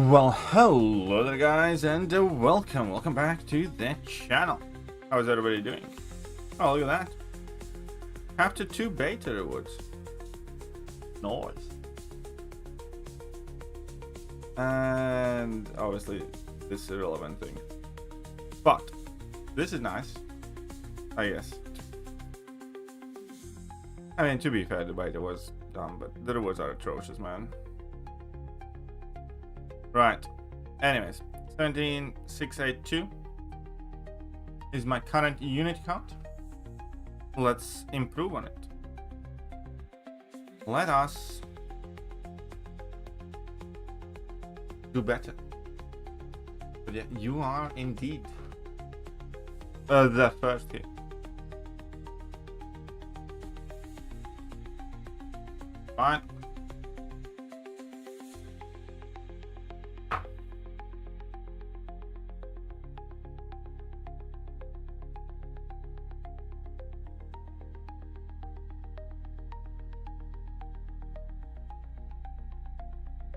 Well, hello there guys, and welcome back to the channel. How's everybody doing? Oh, look at that. Chapter 2 beta rewards. Nice. And obviously this irrelevant thing. But this is nice, I guess. I mean, to be fair, the beta was dumb, but the rewards are atrocious, man. Right. Anyways, 17682 is my current unit count. Let's improve on it. Let us do better. But yeah, you are indeed the first hit. Fine.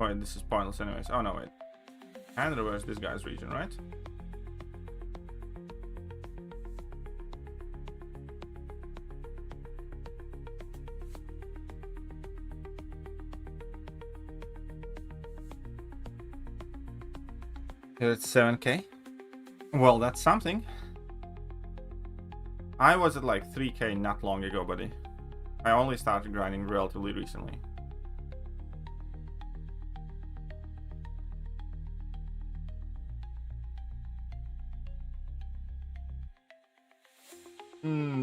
Wait, this is pointless anyways. Oh no, wait. And reverse this guy's region, right? Here it's 7k. Well, that's something. I was at like 3k not long ago, buddy. I only started grinding relatively recently.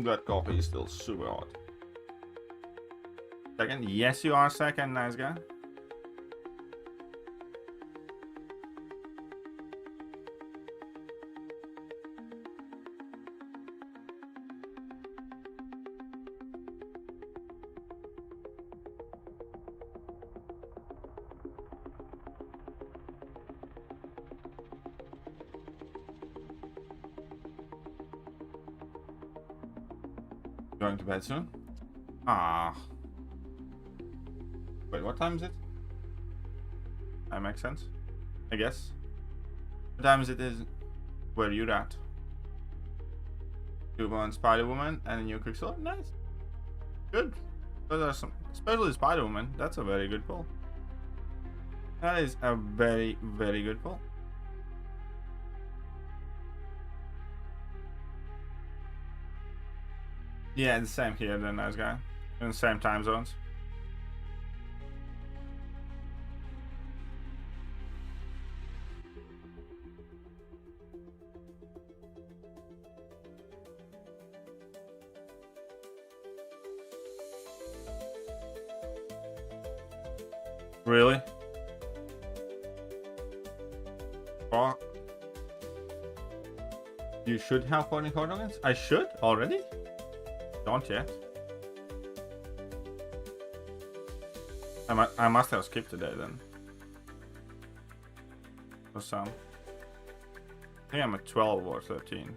That coffee is still super hot. Second? Yes, you are second, nice guy. Going to bed soon? Ah. Wait, what time is it? That makes sense, I guess. What time is it? Is where you're at? You want Spider-Woman and a new Quicksilver? Nice. Good. Those are some, especially Spider-Woman. That's a very good pull. That is a very, very good pull. Yeah, the same here then, nice guy. In the same time zones. Really? Fuck. You should have 40 tokens? I should? Already? Don't yet. I must have skipped today then. Or some. I think I'm at 12 or 13.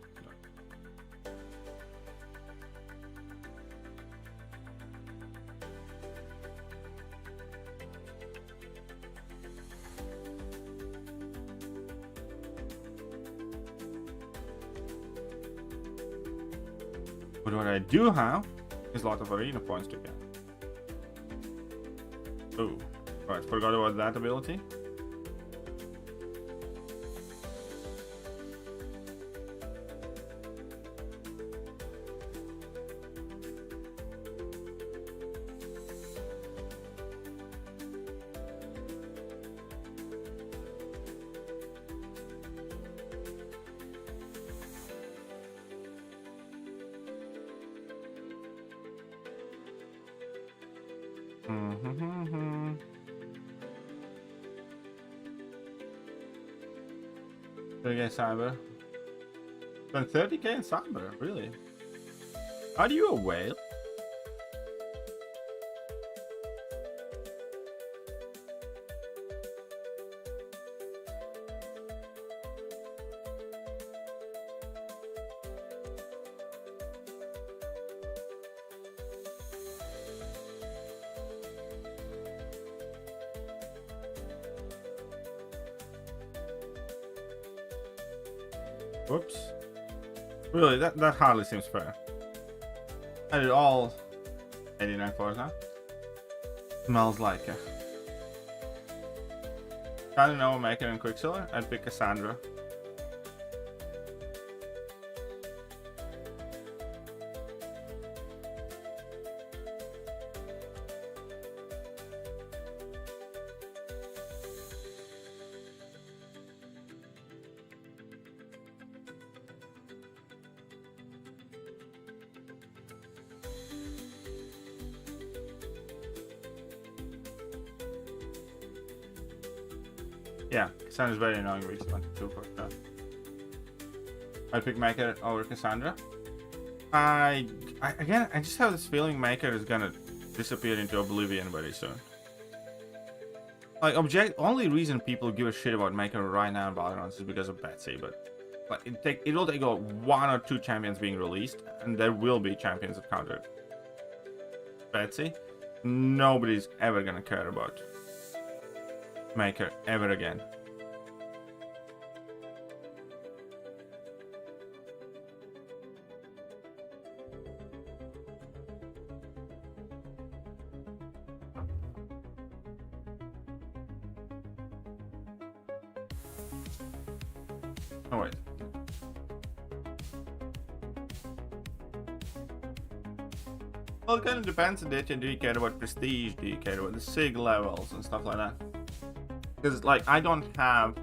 But what I do have is a lot of arena points to get. Oh, right, forgot about that ability. Okay, cyber. Spend 30k in cyber, really? Are you a whale? Whoops. Really, that hardly seems fair. I did all 89 floors now. Smells like a... I don't know, Maker and Quicksilver. I'd pick Cassandra. Yeah, Cassandra's very annoying recently. I'd pick Maker over Cassandra. I just have this feeling Maker is gonna disappear into oblivion very soon. Like, only reason people give a shit about Maker right now in Valorant is because of Betsy, but like it will take 1 or 2 champions being released, and there will be champions that counter Betsy. Nobody's ever gonna care about Maker ever again. Oh wait. Well, it kind of depends on it. Do you care about prestige? Do you care about the SIG levels and stuff like that? Because, like, I don't have...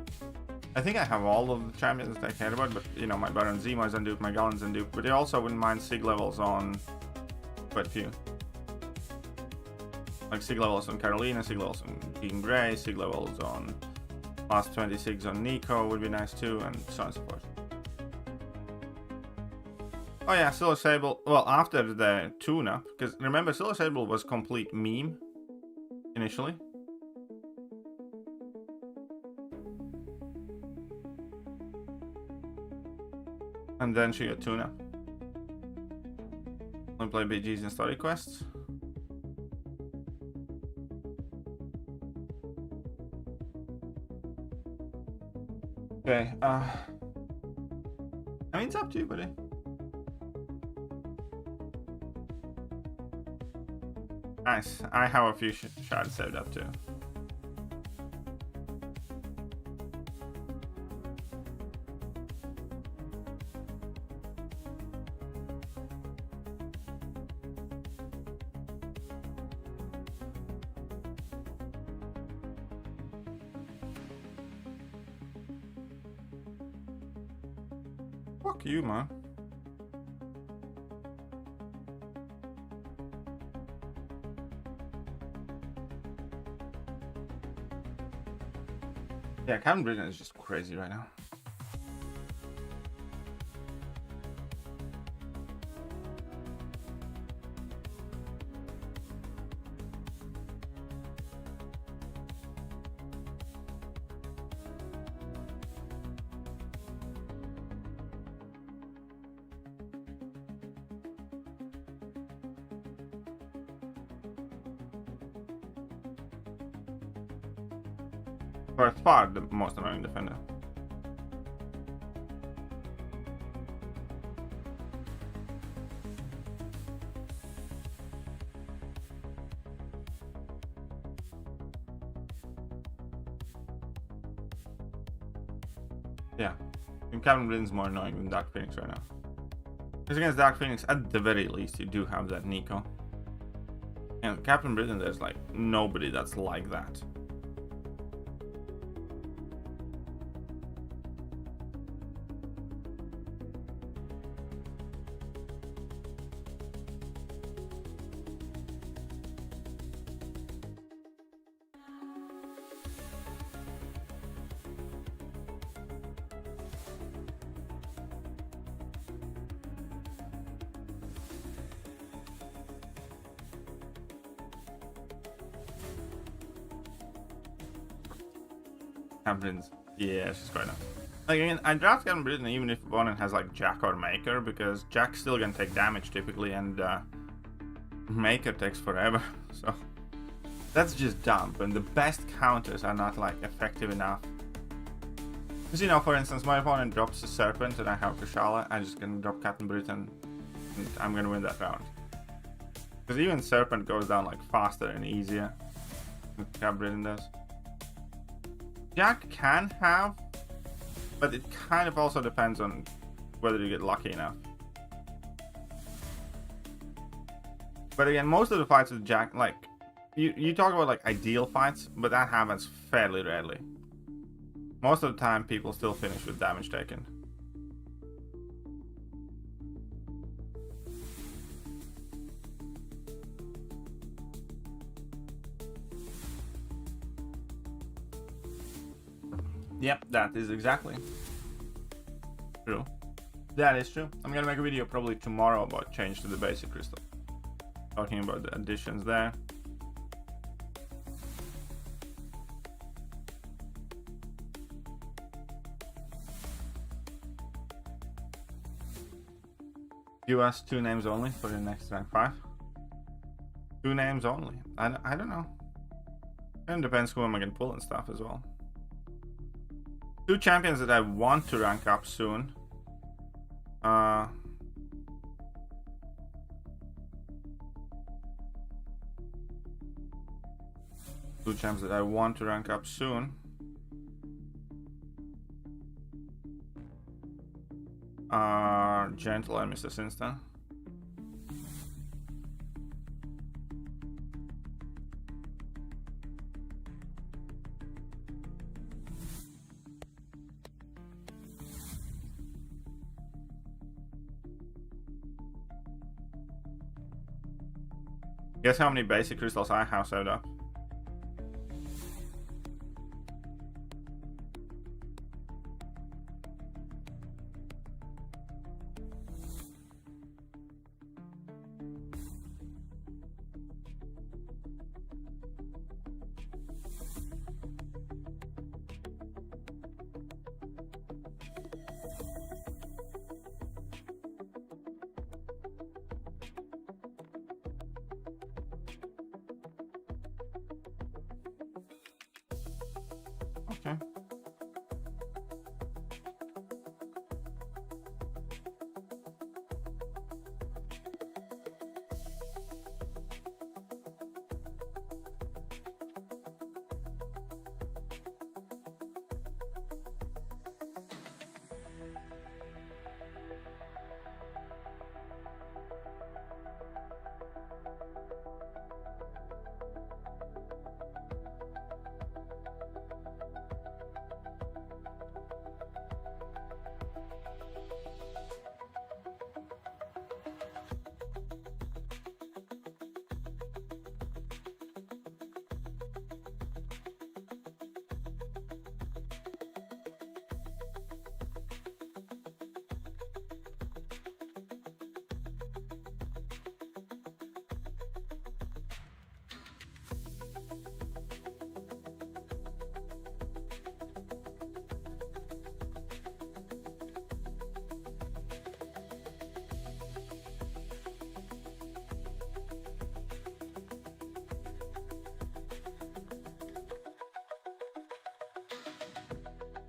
I think I have all of the champions that I care about, but, you know, my Baron Zemo is undupe, my Galen's undupe, but I also wouldn't mind SIG levels on quite a few. Like, SIG levels on Carolina, SIG levels on Dean Grey, SIG levels on last 26 on Nico would be nice too, and so on and so forth. Oh yeah, Silver Sable, well, after the tune-up, because remember, Silver Sable was complete meme initially. And then she got tune-up. Only play BGs and story quests. Okay, I mean, it's up to you, buddy. Nice, I have a few shards saved up too. Fuck you, man. Yeah, Captain Britain is just crazy right now. By far the most annoying defender. Yeah, and Captain Britain's more annoying than Dark Phoenix right now. Because against Dark Phoenix, at the very least, you do have that Nico. And Captain Britain, there's like nobody that's like that. Captain's, yeah, she's quite nice. Like, again, I draft Captain Britain even if opponent has like Jack or Maker, because Jack's still gonna take damage typically, and Maker takes forever. So that's just dumb. And the best counters are not like effective enough Because, you know, for instance, my opponent drops a Serpent and I have Kushala, I'm just gonna drop Cat and Brute and I'm gonna win that round. Because even Serpent goes down like faster and easier than Cat Brute does. Jack can have, but it kind of also depends on whether you get lucky enough. But again, most of the fights with Jack, like, you talk about like ideal fights, but that happens fairly rarely. Most of the time, people still finish with damage taken. Yep, that is exactly true. That is true. I'm gonna make a video probably tomorrow about change to the basic crystal. Talking about the additions there. US 2 names only for the next rank 5. 2 names only. I don't know. And depends who am I gonna pull and stuff as well. 2 champions that I want to rank up soon. 2 champs that I want to rank up soon. Gentle and Mr. Sinsta. Guess how many basic crystals I have saved up? Okay.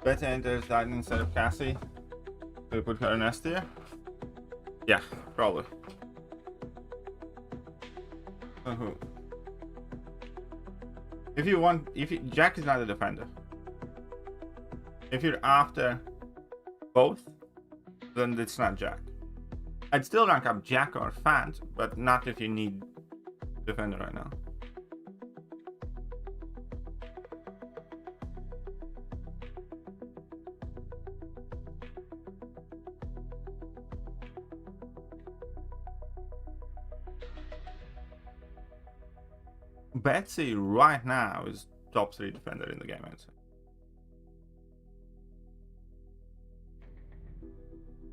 Beta enters Titan instead of Cassie. Do we put her in S tier? Yeah, probably. Who? If you want, Jack is not a defender. If you're after both, then it's not Jack. I'd still rank up Jack or Fant, but not if you need defender right now. Betsy right now is top 3 defender in the game, I'd say.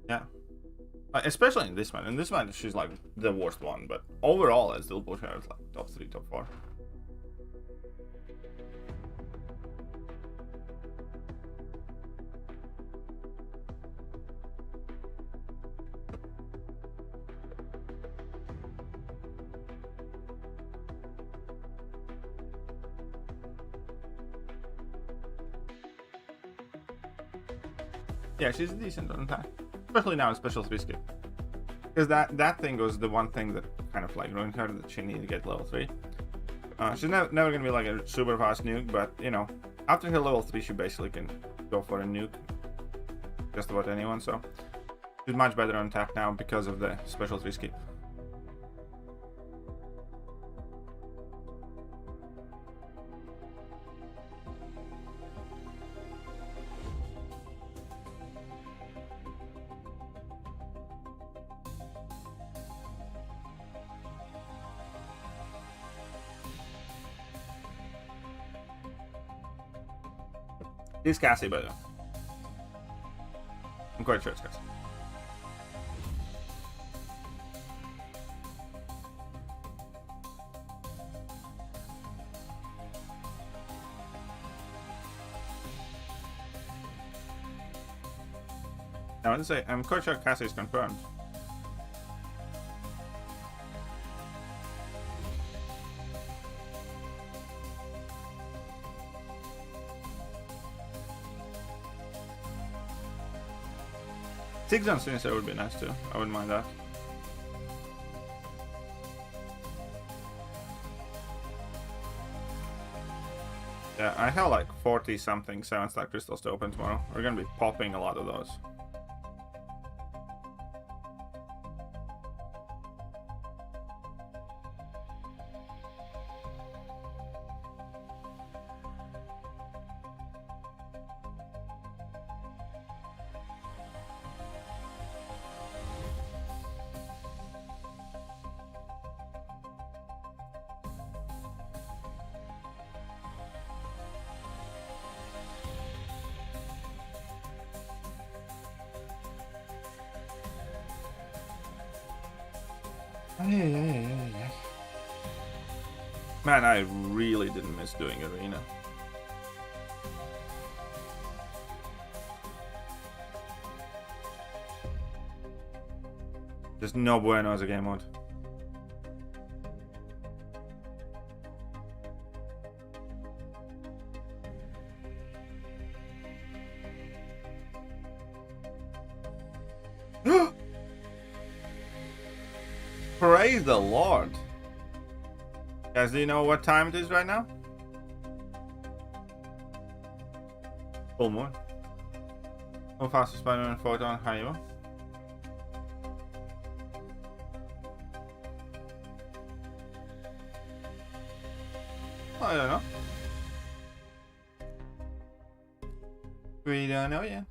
Yeah. Especially in this one. In this one, she's like the worst one, but overall, I still push her as like top 3, top 4. Yeah, she's decent on attack. Especially now in special 3 skip. Because that thing was the one thing that kind of like ruined her, that she needed to get level 3. She's never gonna be like a super fast nuke, but you know, after her level 3 she basically can go for a nuke just about anyone, so she's much better on attack now because of the special 3 skip. It's Cassie, by the way. I'm quite sure it's Cassie. I want to say, I'm quite sure Cassie is confirmed. Six on Sinister would be nice too. I wouldn't mind that. Yeah, I have like 40 something 7-star crystals to open tomorrow. We're gonna be popping a lot of those. Man, I really didn't miss doing Arena. There's no bueno as a game mode. Praise the Lord. Guys, do you know what time it is right now? Full moon. How fast is Spider-Man photon? How you? I don't know. We don't know yet.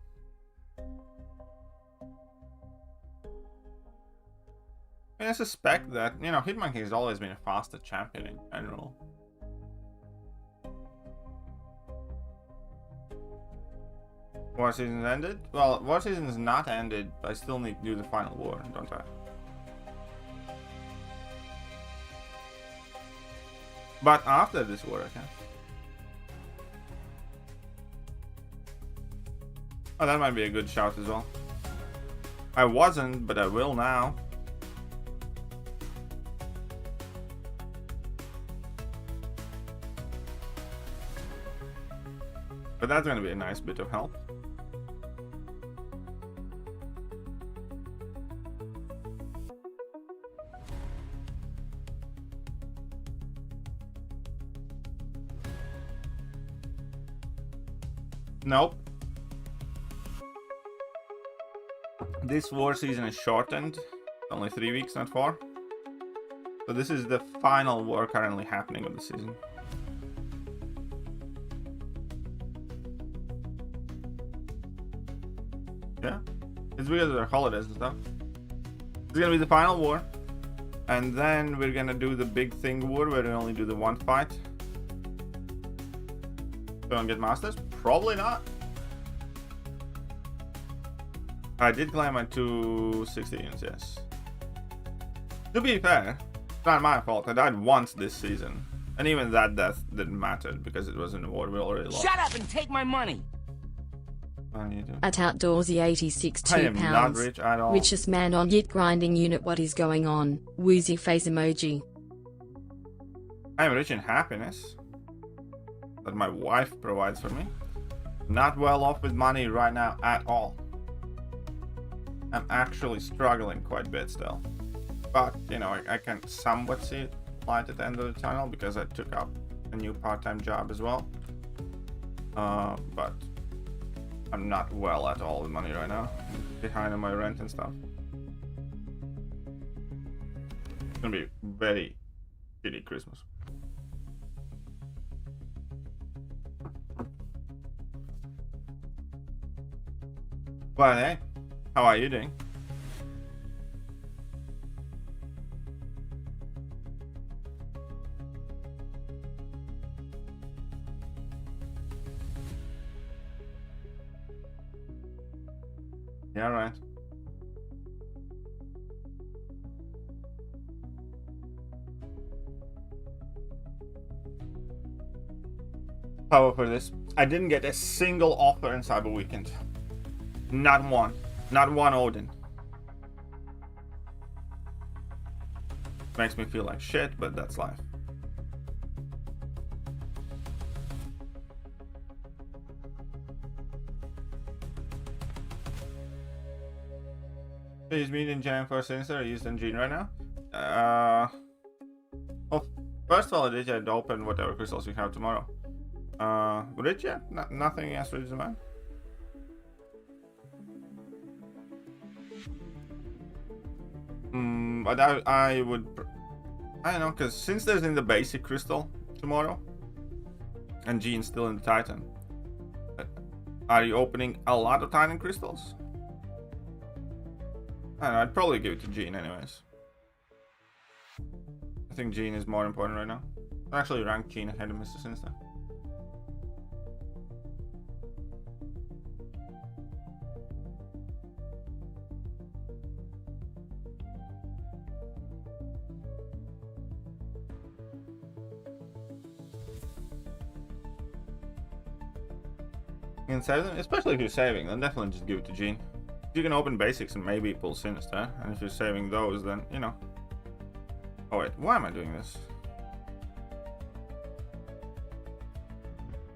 I suspect that, you know, Hitmonkey has always been a faster champion in general. War season's ended? Well, war season's not ended. I still need to do the final war, don't I? But after this war, I can. Oh, that might be a good shout as well. I wasn't, but I will now. But that's going to be a nice bit of help. Nope. This war season is shortened. Only 3 weeks, not 4. So this is the final war currently happening of the season. Yeah, it's because of their holidays and stuff. It's gonna be the final war, and then we're gonna do the big thing war where we only do the one fight. Don't get masters? Probably not. I did climb my 260 units, yes. To be fair, it's not my fault. I died once this season, and even that death didn't matter because it was in a war we already lost. Shut up and take my money. At Outdoorsy 86 £2. I am not rich at all. Richest man on Git grinding unit. What is going on? Woozy face emoji. I am rich in happiness that my wife provides for me. Not well off with money right now at all. I'm actually struggling quite a bit still. But, you know, I can somewhat see light at the end of the tunnel because I took up a new part-time job as well. But I'm not well at all with money right now. I'm behind on my rent and stuff. It's gonna be very shitty Christmas. Well, hey, how are you doing? Yeah, right. Power for this. I didn't get a single offer in Cyber Weekend. Not one. Not one Odin. Makes me feel like shit, but that's life. Is meeting Jam for Sinister used in Gene right now? Well, first of all, I did open whatever crystals we have tomorrow. Would it nothing else to demand? But I would, I don't know, because since there's in the basic crystal tomorrow, and Gene's still in the Titan, are you opening a lot of Titan crystals? I don't know, I'd probably give it to Gene anyways. I think Gene is more important right now. I actually ranked Gene ahead of Mr. Sinister. You can save them, especially if you're saving, then definitely just give it to Gene. You can open basics and maybe pull Sinister, and if you're saving those, then, you know. Oh wait, why am I doing this?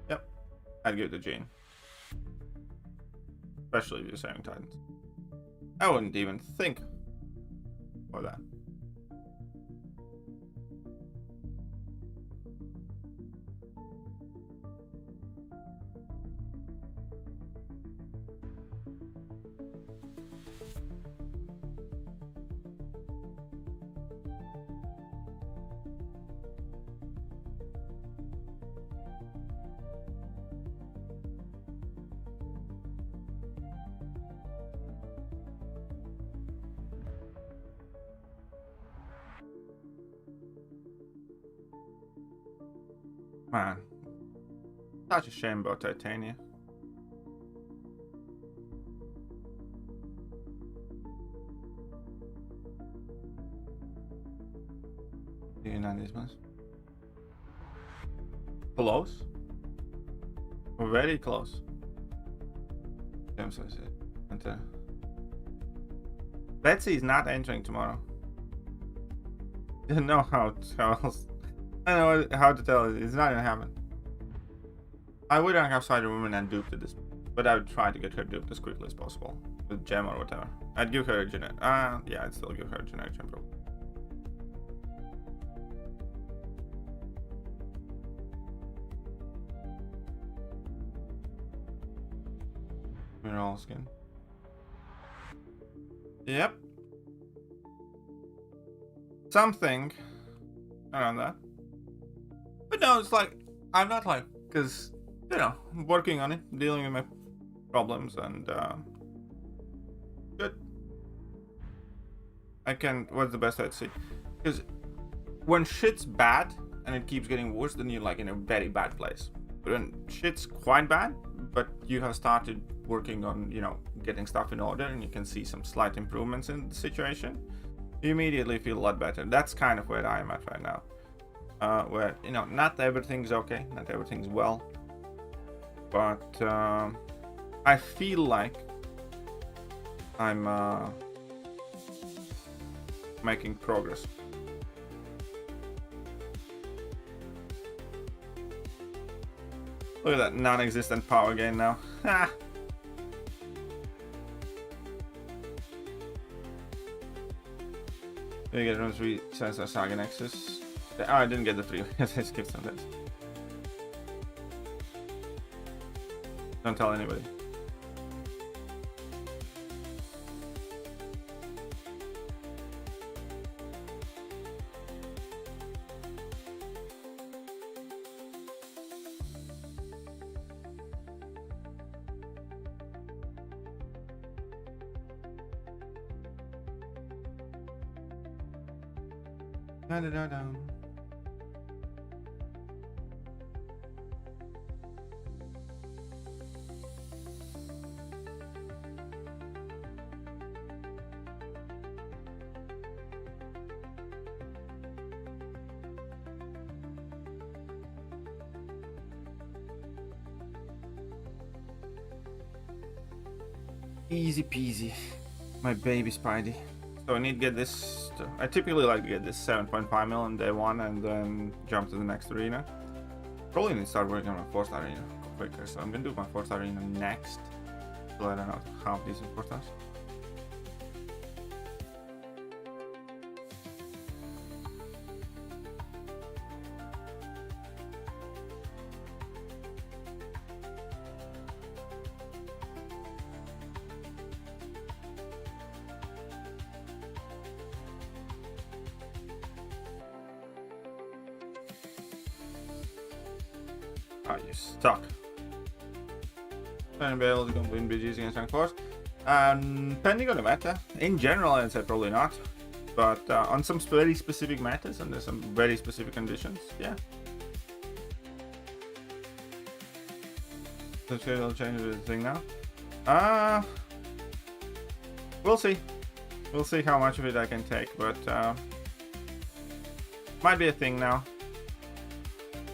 Yep, I'd give it to Gene. Especially if you're saving Titans. I wouldn't even think for that. Man, such a shame about Titania. Do you know these ones? Close? Very close. Betsy is not entering tomorrow. Didn't know how Charles. I don't know how to tell it. It's not gonna happen. I would rank outside the woman and dupe to this, but I would try to get her duped as quickly as possible with gem or whatever. I'd give her a generic. Yeah, I'd still give her a generic gem. Mineral skin. Yep. Something around that. But no, it's like, I'm not like, because, you know, I'm working on it, dealing with my problems, and, good. I can, what's the best I'd say? Because when shit's bad, and it keeps getting worse, then you're like in a very bad place. But when shit's quite bad, but you have started working on, you know, getting stuff in order, and you can see some slight improvements in the situation, you immediately feel a lot better. That's kind of where I am at right now. Where, you know, not everything's okay, not everything's well, but I feel like I'm making progress. Look at that non-existent power gain now. Ha! You get from 3 Sensor Saga Nexus. Oh, I didn't get the 3 because I skipped some bits. Don't tell anybody. Da da da da. Easy peasy, my baby Spidey. So I need to get this. I typically like to get this 7.5 mil on day 1 and then jump to the next arena. Probably need to start working on my 4th arena quicker. So I'm gonna do my 4th arena next. So I don't know how decent 4th stars. Oh, you stuck. And be able to win BGs against rank 4s. Depending on the meta. In general, I'd say probably not. But on some very specific metas and there's some very specific conditions, yeah. So it'll change the thing now. We'll see. We'll see how much of it I can take, but might be a thing now.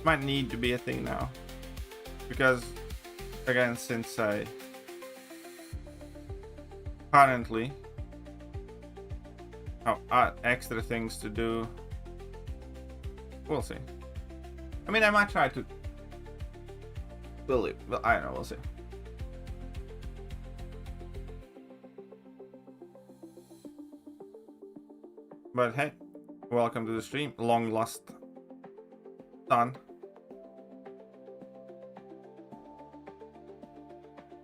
Might need to be a thing now. Because, again, since I currently have extra things to do, we'll see. I mean, I might try to believe, but I don't know, we'll see. But hey, welcome to the stream, long lost son.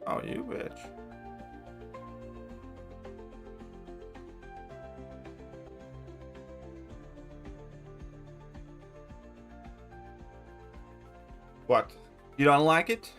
Oh, you bitch. What? You don't like it?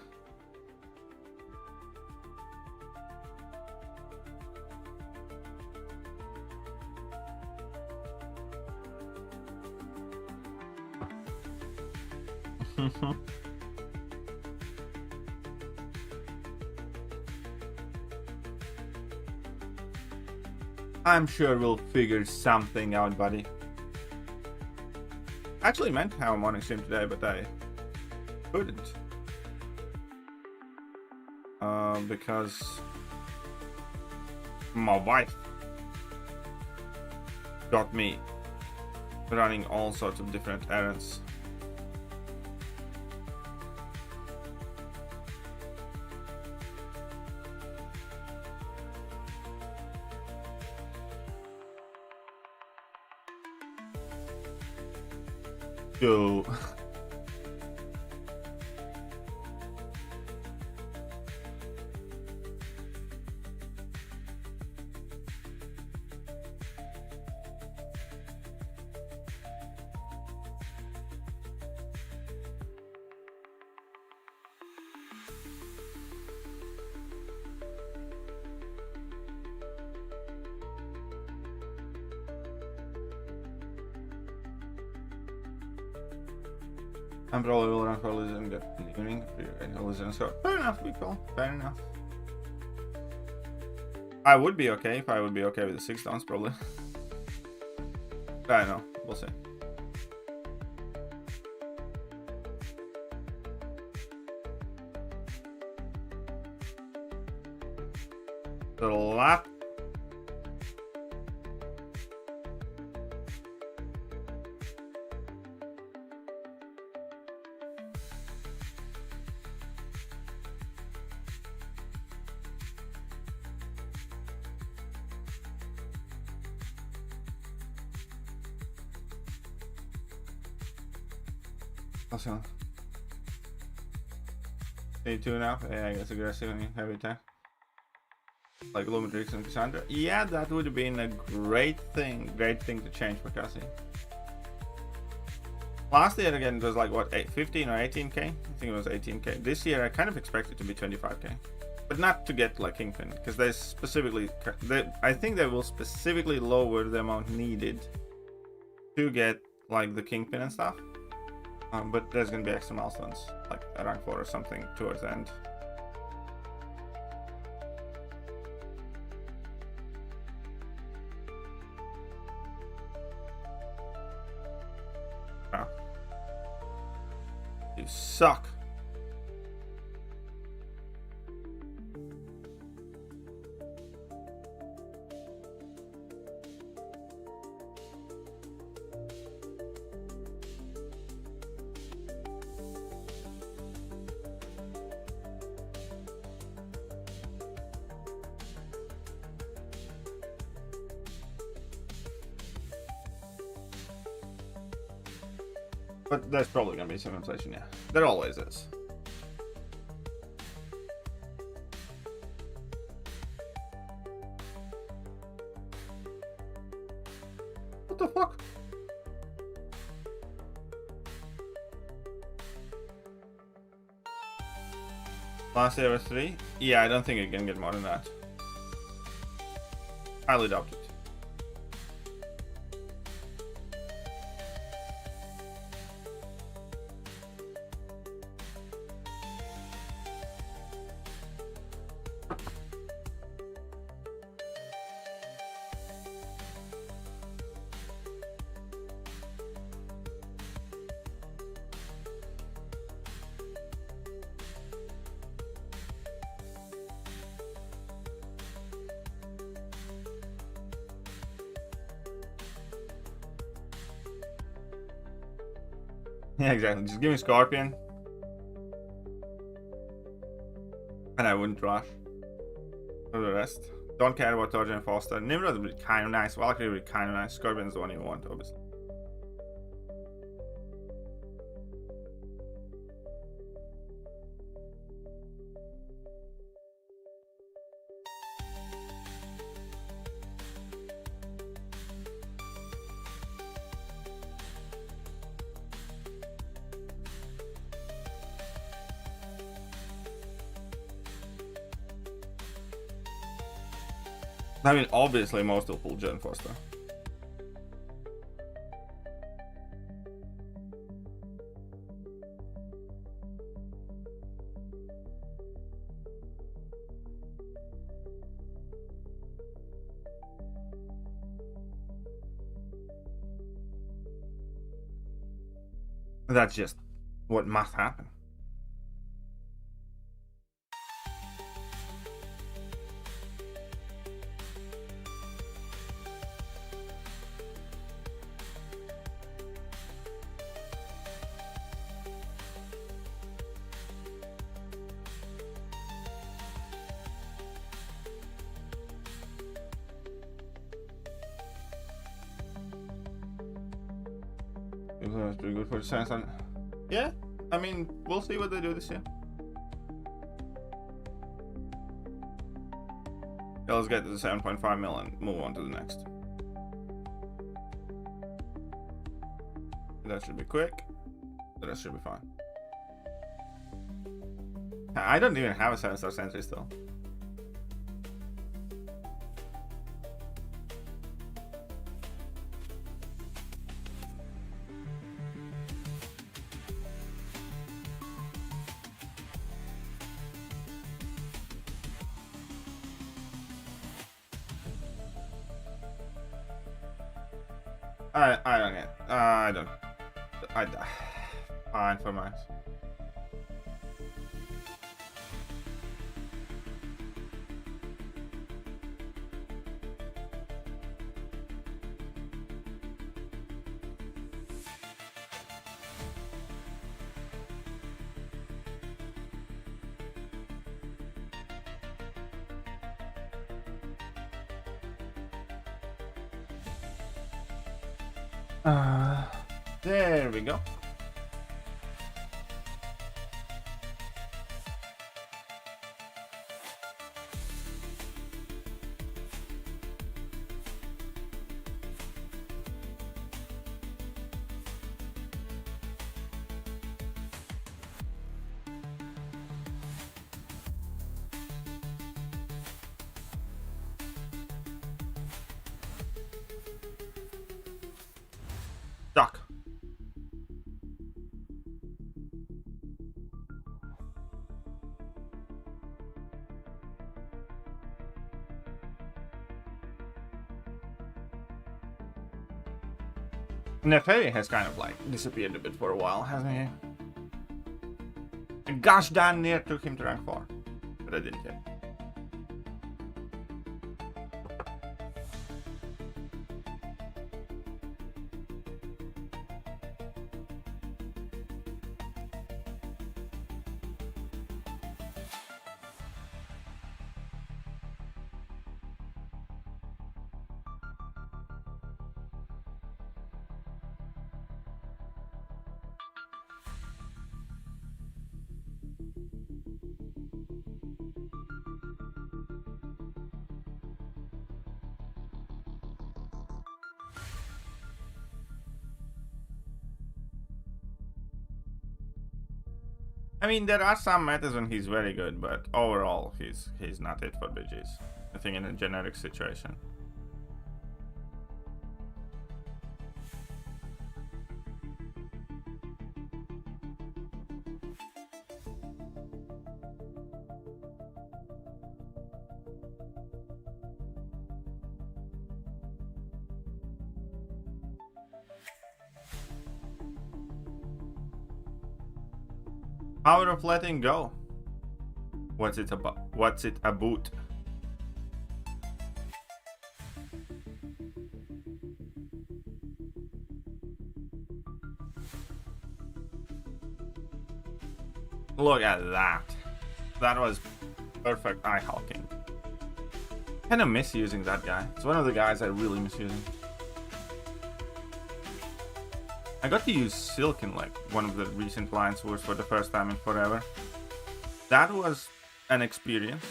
I'm sure we'll figure something out, buddy. I actually meant to have a morning stream today, but I couldn't. Because my wife got me running all sorts of different errands. So I'm probably will run for a lizard and get an evening a lizard and score. Fair enough, be cool. Fair enough. I would be okay if I would be okay with the 6 downs, probably. I don't know. We'll see. The lap. Also, 82 now. Yeah, I guess aggressive and heavy attack. Like Lumitrix and Cassandra. Yeah, that would have been a great thing to change for Cassie. Last year again it was like what, 15 or 18k? I think it was 18k. This year I kind of expect it to be 25k, but not to get like Kingpin, because they specifically, I think they will specifically lower the amount needed to get like the Kingpin and stuff. But there's gonna be extra milestones, like a rank 4 or something towards the end. Wow. You suck. But there's probably gonna be some inflation, yeah. There always is. What the fuck? Last year was 3? Yeah, I don't think it can get more than that. Highly doubt it. Yeah, exactly. Just give me Scorpion. And I wouldn't rush. For the rest. Don't care about Torge and Foster. Nimrod would be kind of nice. Valkyrie would be kind of nice. Scorpion's the one you want, obviously. I mean, obviously most will pull Jen Foster. That's just what must happen. That's pretty good for the Science. Yeah, I mean, we'll see what they do this year. Yeah, let's get to the 7.5 mil and move on to the next. That should be quick. The rest should be fine. I don't even have a 7-star sentry still. I don't get. I don't. Fine for Max. There we go. Neferi has kind of like disappeared a bit for a while, hasn't he? And gosh darn near took him to rank 4, but I didn't hit. I mean, there are some metas when he's very good, but overall, he's not it for BGs. I think in a generic situation. Power of letting go. What's it about? What's it about? Look at that. That was perfect eye hulking. Kind of miss using that guy. It's one of the guys I really miss using. I got to use Silk in like one of the recent Lions Wars for the first time in forever. That was an experience.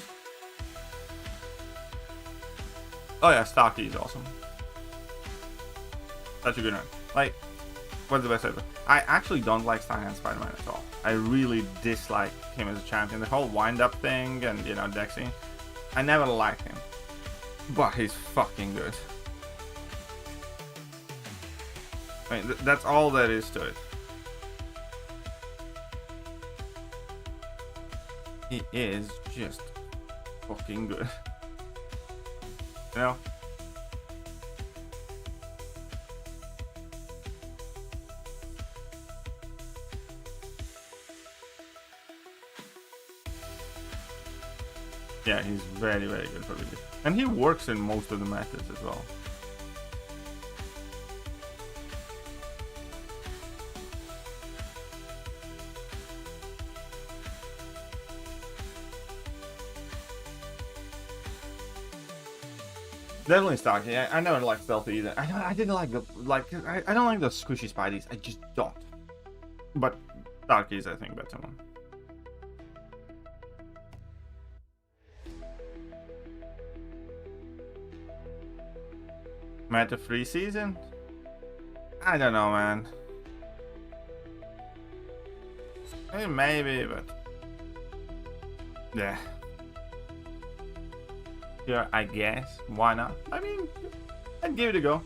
Oh yeah, Starkey is awesome. Such a good one. Like, what's the best ever? I actually don't like Starhand Spider-Man at all. I really dislike him as a champion. The whole wind-up thing and, you know, Dexy. I never liked him. But he's fucking good. I mean, that's all there is to it. He is just fucking good. You know? Yeah, he's very, very good for video. And he works in most of the methods as well. Definitely Starkey. I never liked Stealthy either. I didn't like the I don't like the squishy Spideys. I just don't. But Starkey is, I think, better one. Meta free season? I don't know, man. Maybe, but yeah. Yeah, I guess. Why not? I mean, I'd give it a go.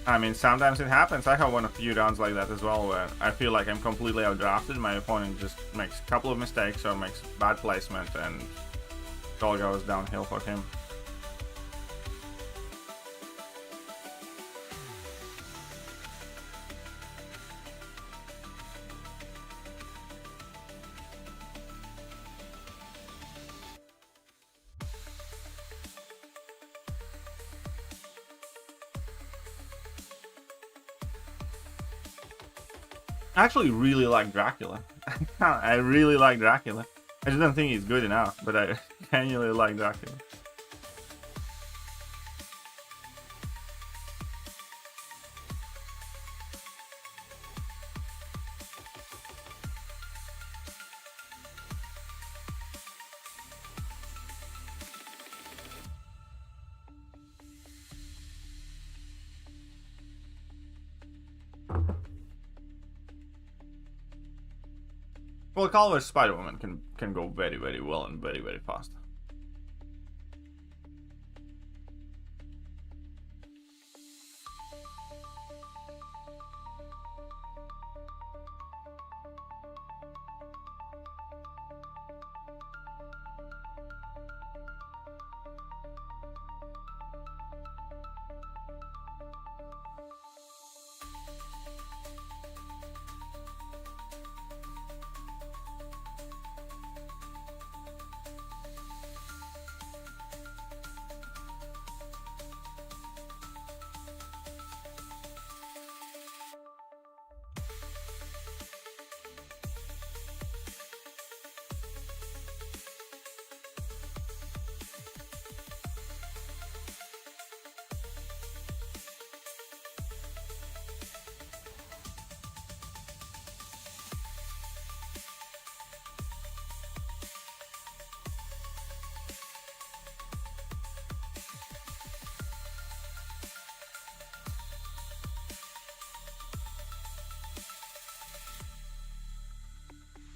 I mean, sometimes it happens. I have won a few rounds like that as well, where I feel like I'm completely outdrafted. My opponent just makes a couple of mistakes or makes bad placement, and it all goes downhill for him. I actually really like Dracula. I really like Dracula. I just don't think he's good enough, but I genuinely like Dracula. Well, Calver's Spider-Woman can go very, very well and very, very fast.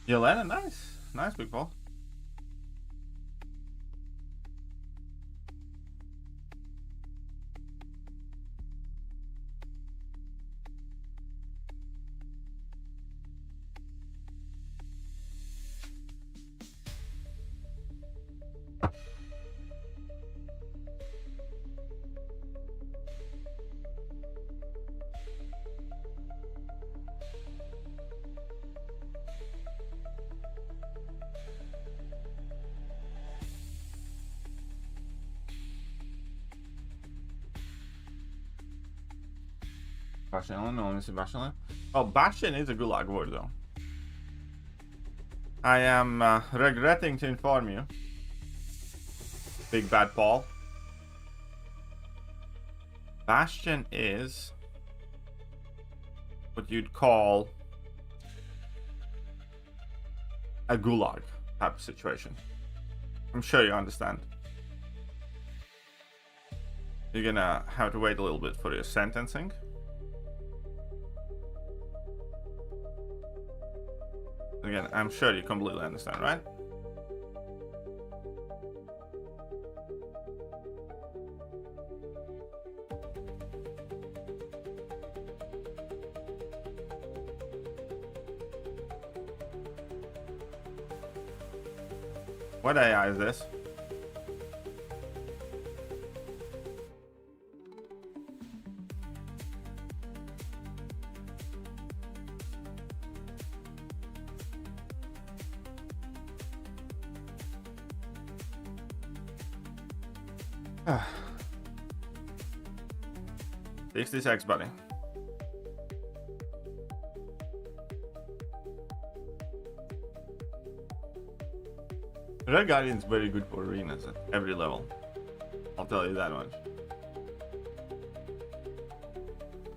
Yelena, nice. Nice, big ball. Bastion, no, let me see Bastion. Oh, Bastion is a gulag word, though. I am regretting to inform you, Big Bad Paul. Bastion is what you'd call a gulag type of situation. I'm sure you understand. You're gonna have to wait a little bit for your sentencing. Again, I'm sure you completely understand, right? What AI is this? Fix this X, buddy. Red Guardian is very good for arenas at every level. I'll tell you that much.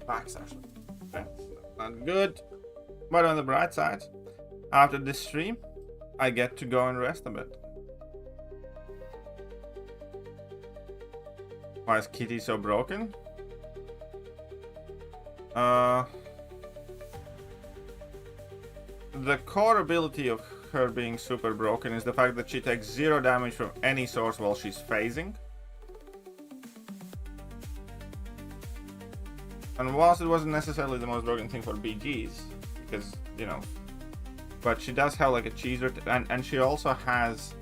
Backslash. That's not good. But on the bright side, after this stream, I get to go and rest a bit. Why is Kitty so broken? The core ability of her being super broken is the fact that she takes 0 damage from any source while she's phasing. And whilst it wasn't necessarily the most broken thing for BGs, because, you know, but she does have like a cheeser, and she also has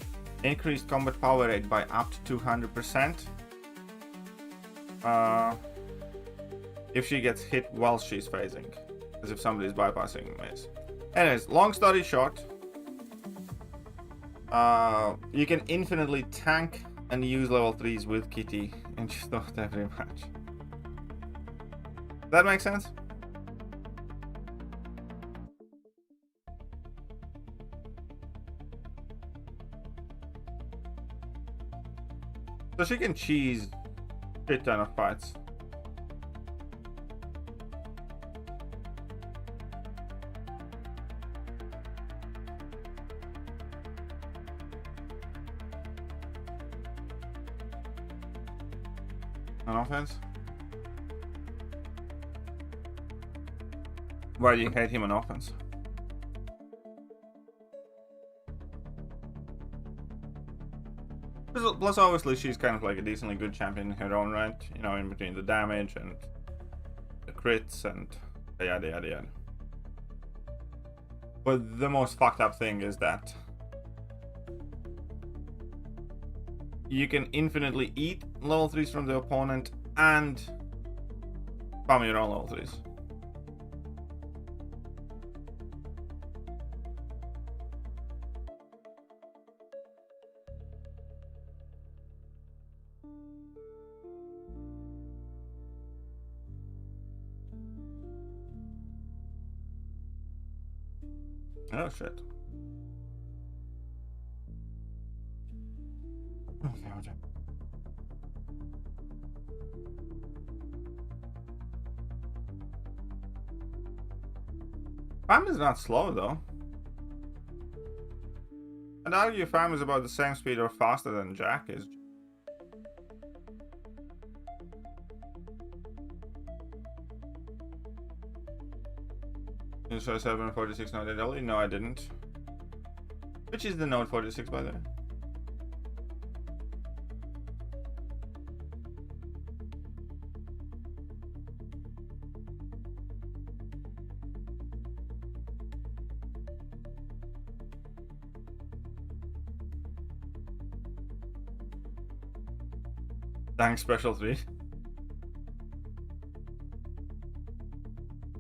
increased combat power rate by up to 200%. If she gets hit while she's phasing, as if somebody's bypassing maze. Anyways, long story short, you can infinitely tank and use level 3s with Kitty in just about every match. That makes sense? So she can cheese a shit ton of fights. On offense? Why do you hate him on offense? Plus, obviously, she's kind of like a decently good champion in her own right. You know, in between the damage and the crits and yada yada yada. But the most fucked up thing is that you can infinitely eat level 3s from the opponent and farm your own level 3s. Oh shit. Okay, okay. Farm is not slow though. I'd argue Farm is about the same speed or faster than Jack is. You saw 746 Note AW? No, I didn't. Which is the Note 46, by the way? Thanks, Special 3.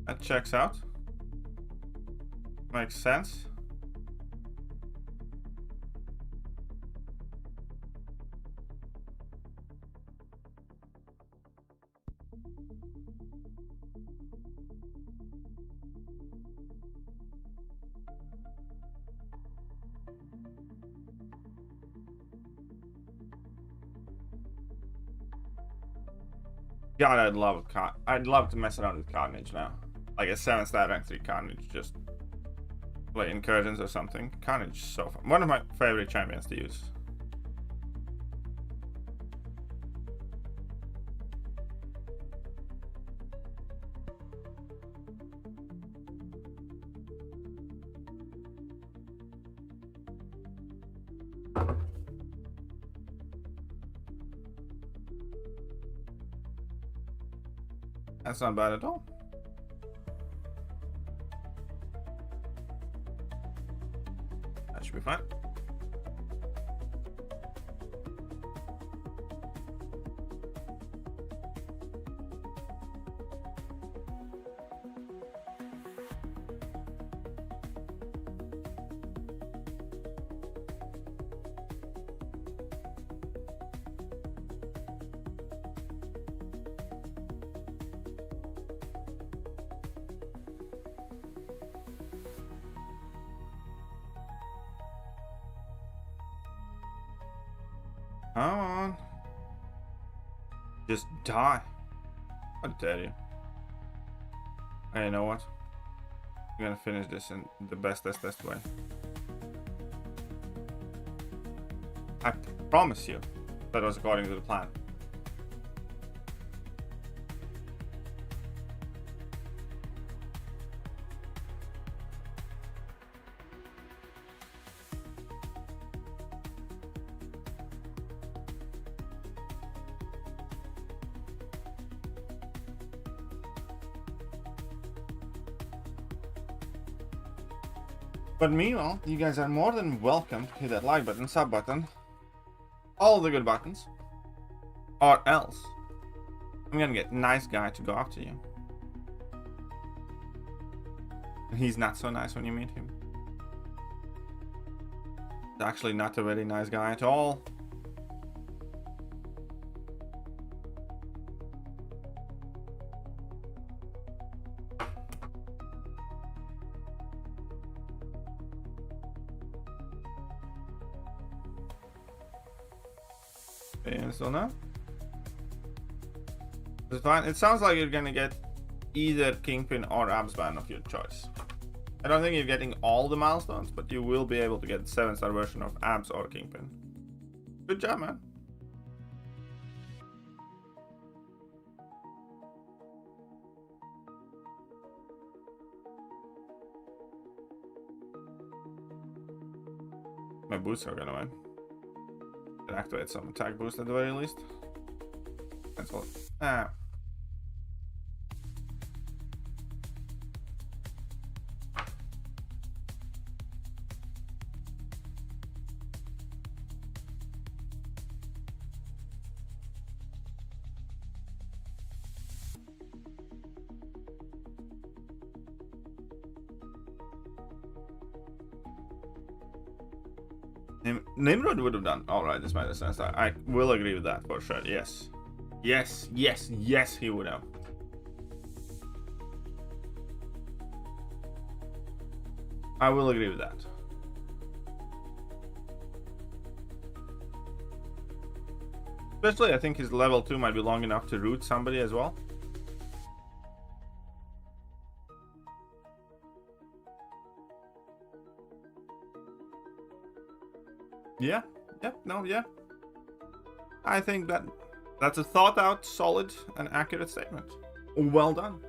That checks out. Makes sense. God, I'd love to mess around with Carnage now. Like a 7-star rank 3 Carnage, just play Incursions or something. Carnage is so fun. One of my favorite champions to use. That's not bad at all. That should be fine. Come on. Just die. I tell you. Hey, you know what? I'm gonna finish this in the best way. I promise you that was according to the plan. But meanwhile, you guys are more than welcome to hit that like button, sub button, all the good buttons, or else I'm gonna get nice guy to go after you. And he's not so nice when you meet him. He's actually not a very nice guy at all. And so now it's fine. It sounds like you're gonna get either Kingpin or Absban of your choice. I don't think you're getting all the milestones, but you will be able to get the 7-star version of Abs or Kingpin. Good job, man. My boots are gonna win. to activate some attack boost at the very least. That's all. Ah. Nimrod would have done alright, this made sense. I will agree with that for sure. Yes. Yes, yes, yes, he would have. I will agree with that. Especially, I think his level 2 might be long enough to root somebody as well. Yeah, yeah. I think that's a thought out, solid, and accurate statement. Well done.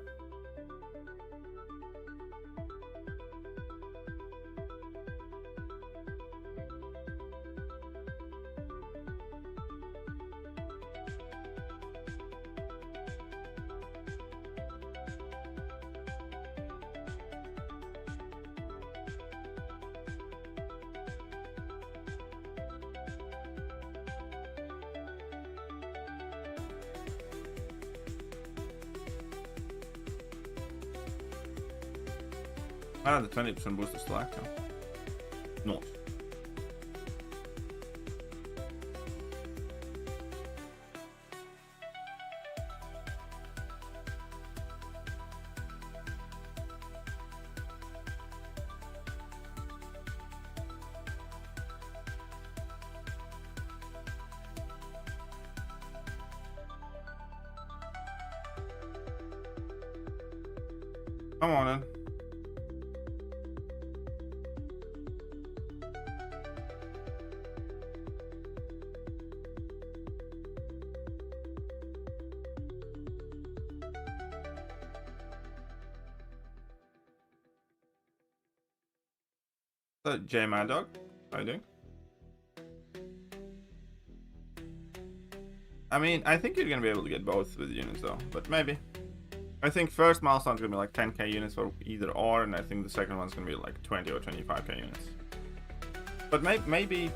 Ah, the 20% boost is still active. Not. Come on in. So, J Mad Dog, how are you doing? I mean, I think you're gonna be able to get both with units though, but maybe. I think first milestone's gonna be like 10k units for either or, and I think the second one's gonna be like 20 or 25k units. But maybe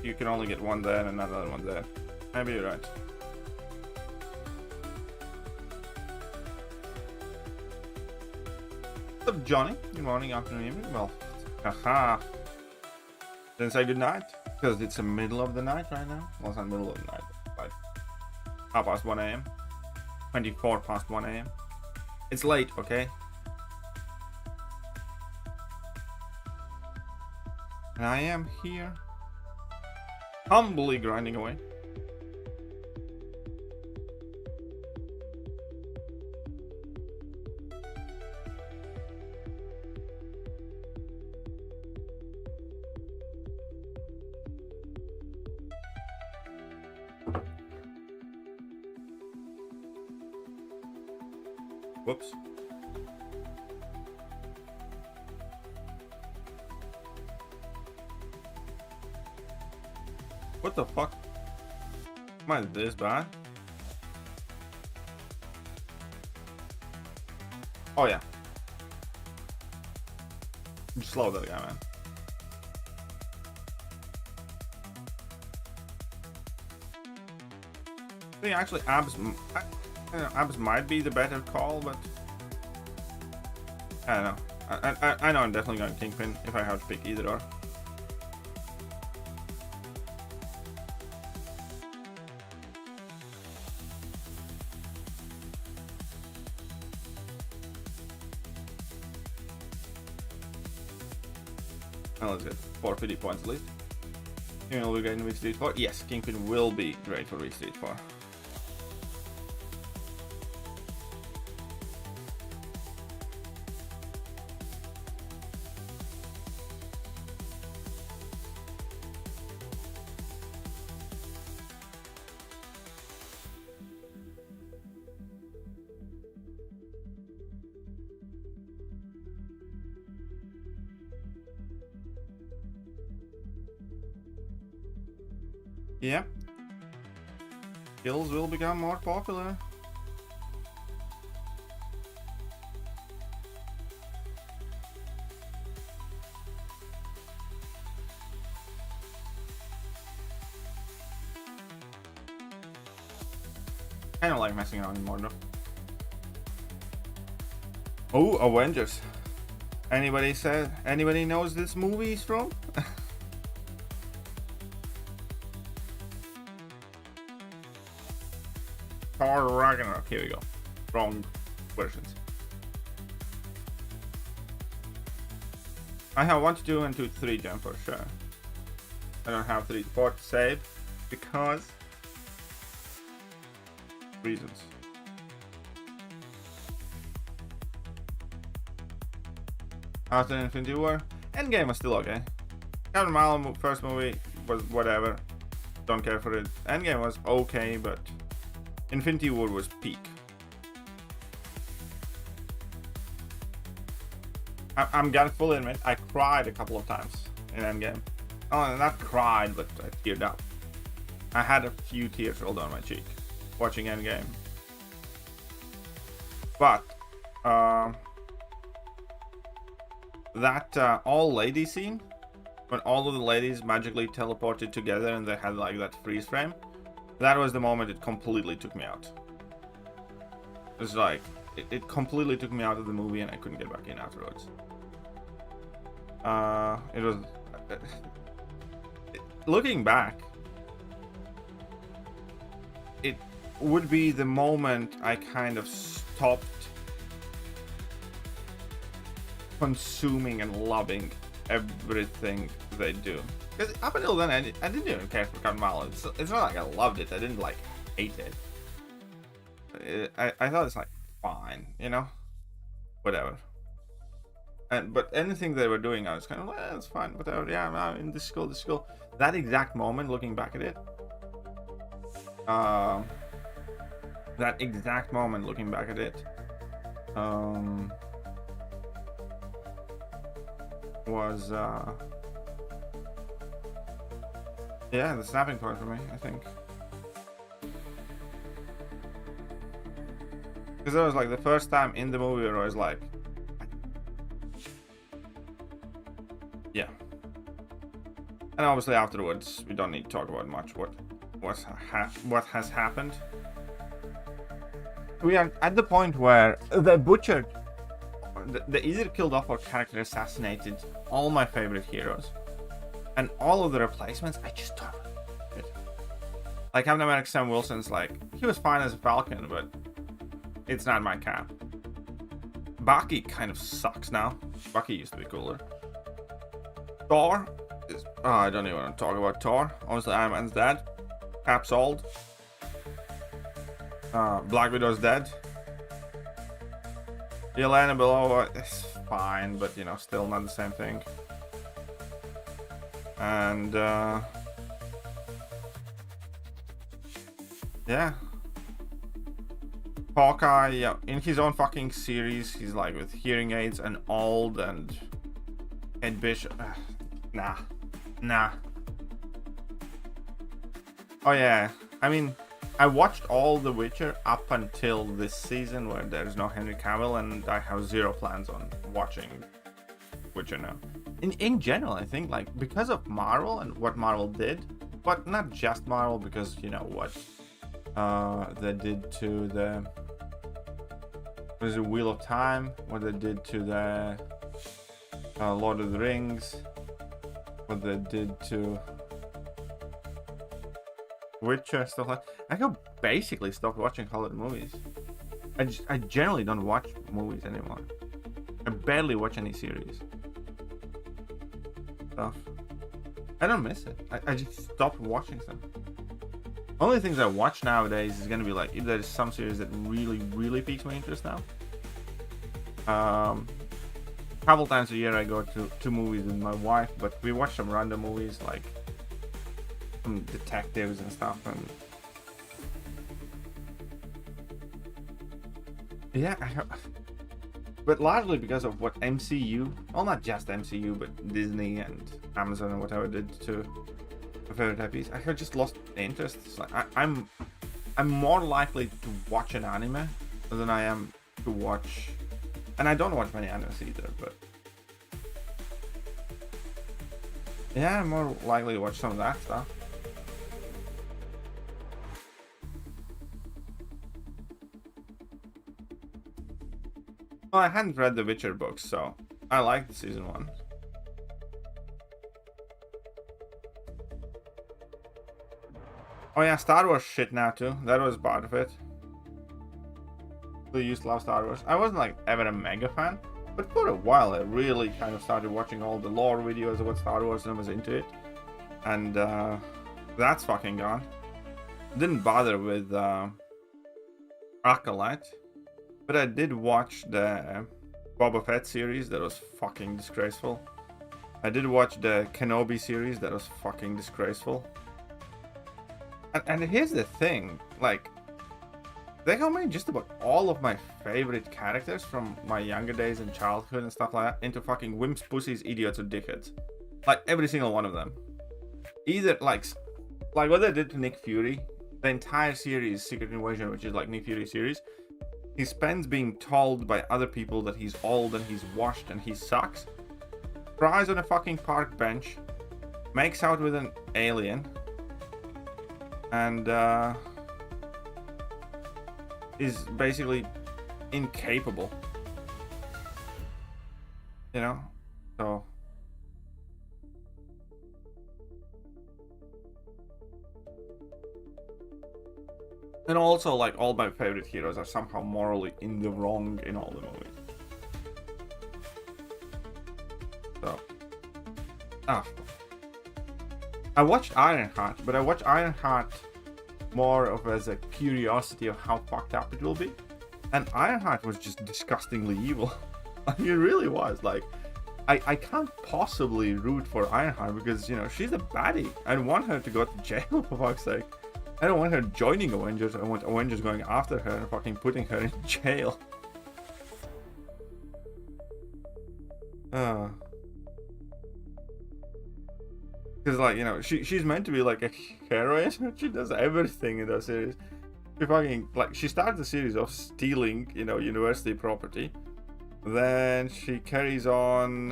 you can only get one there and another one there. Maybe you're right. What's up, Johnny? Good morning, afternoon, evening. Well, haha. Then say good night, because it's the middle of the night right now. Well, it's not middle of the night, like half past 1 a.m. 24 past 1 a.m. It's late, okay? And I am here, humbly grinding away. Whoops. What the fuck? Am I this bad? Oh yeah. Just slow that guy, man. I think actually Abs might be the better call, but I don't know. I know I'm definitely going Kingpin if I have to pick either or. Well, let's get 450 points at least. Kingpin will be great in Week Street 4. Yes, Kingpin will be great for Week Street 4. Yep. Skills will become more popular. I don't like messing around anymore though. Oh, Avengers. Anybody knows this movie is from? Thor Ragnarok. Here we go. Wrong versions. I have 1 to 2 and 2 to 3 gem for sure. I don't have 3 to 4 to save because reasons. After Infinity War, Endgame was still okay. Captain Marvel first movie was whatever. Don't care for it. Endgame was okay, but Infinity War was peak. I'm gonna fully admit, I cried a couple of times in Endgame. Oh, not cried, but I teared up. I had a few tears roll down my cheek watching Endgame. But that all lady scene, when all of the ladies magically teleported together and they had like that freeze frame, that was the moment it completely took me out. It was like it completely took me out of the movie and I couldn't get back in afterwards. It was looking back, it would be the moment I kind of stopped consuming and loving everything they do. Because up until then, I didn't even care for Captain Marvel. It's not like I loved it. I didn't like hate it. I thought it's like fine, you know, whatever. But anything they were doing, I was kind of like, it's fine, whatever. Yeah, I'm in this school, That exact moment, looking back at it, was yeah, the snapping point for me, I think. Because it was like the first time in the movie where I was like, yeah. And obviously afterwards, we don't need to talk about much what has happened. We are at the point where they butchered, they either killed off or character assassinated all my favorite heroes. And all of the replacements, I just don't it. Like Captain America Sam Wilson's like, he was fine as a Falcon, but it's not my cap. Bucky kind of sucks now. Bucky used to be cooler. Thor is, oh, I don't even want to talk about Thor. Honestly, Iron Man's dead. Cap's old. Black Widow's dead. Yelena below is fine, but you know, still not the same thing. And yeah, Hawkeye, yeah, in his own fucking series, he's like with hearing aids and old and Ed Bishop. Nah. Oh yeah, I mean, I watched all The Witcher up until this season where there's no Henry Cavill, and I have zero plans on watching Witcher now. In general, I think, like, because of Marvel and what Marvel did, but not just Marvel, because you know what they did to the Wheel of Time, what they did to the Lord of the Rings, what they did to Witcher, stuff like. I have basically stopped watching Hollywood movies. I generally don't watch movies anymore. I barely watch any series stuff. I don't miss it. I just stopped watching stuff. Only things I watch nowadays is gonna be like if there's some series that really piques my interest now. Couple times a year I go to movies with my wife, but we watch some random movies like some detectives and stuff, and yeah, but largely because of what MCU, well, not just MCU, but Disney and Amazon and whatever did to my favorite IPs. I have just lost interest. It's like I'm more likely to watch an anime than I am to watch, and I don't watch many animes either, but yeah, I'm more likely to watch some of that stuff. Well, I hadn't read the Witcher books, so I liked season 1. Oh yeah, Star Wars shit now too. That was part of it. I used to love Star Wars. I wasn't like ever a mega fan, but for a while I really kind of started watching all the lore videos about Star Wars and I was into it. And that's fucking gone. Didn't bother with Acolyte, but I did watch the Boba Fett series. That was fucking disgraceful. I did watch the Kenobi series. That was fucking disgraceful. And here's the thing, like, they got me just about all of my favorite characters from my younger days and childhood and stuff like that into fucking wimps, pussies, idiots, or dickheads. Like, every single one of them. Either, like what they did to Nick Fury, the entire series, Secret Invasion, which is like Nick Fury series, he spends being told by other people that he's old and he's washed and he sucks, cries on a fucking park bench, makes out with an alien, and is basically incapable, you know. So and also, like, all my favorite heroes are somehow morally in the wrong in all the movies. So I watched Ironheart, but I watched Ironheart more of as a curiosity of how fucked up it will be. And Ironheart was just disgustingly evil. It really was. Like, I can't possibly root for Ironheart because, you know, she's a baddie. I want her to go to jail, for fuck's sake. I don't want her joining Avengers. I want Avengers going after her and fucking putting her in jail. Because, like, you know, she's meant to be like a heroine. She does everything in that series. She fucking, like, she starts the series off stealing, you know, university property. Then she carries on.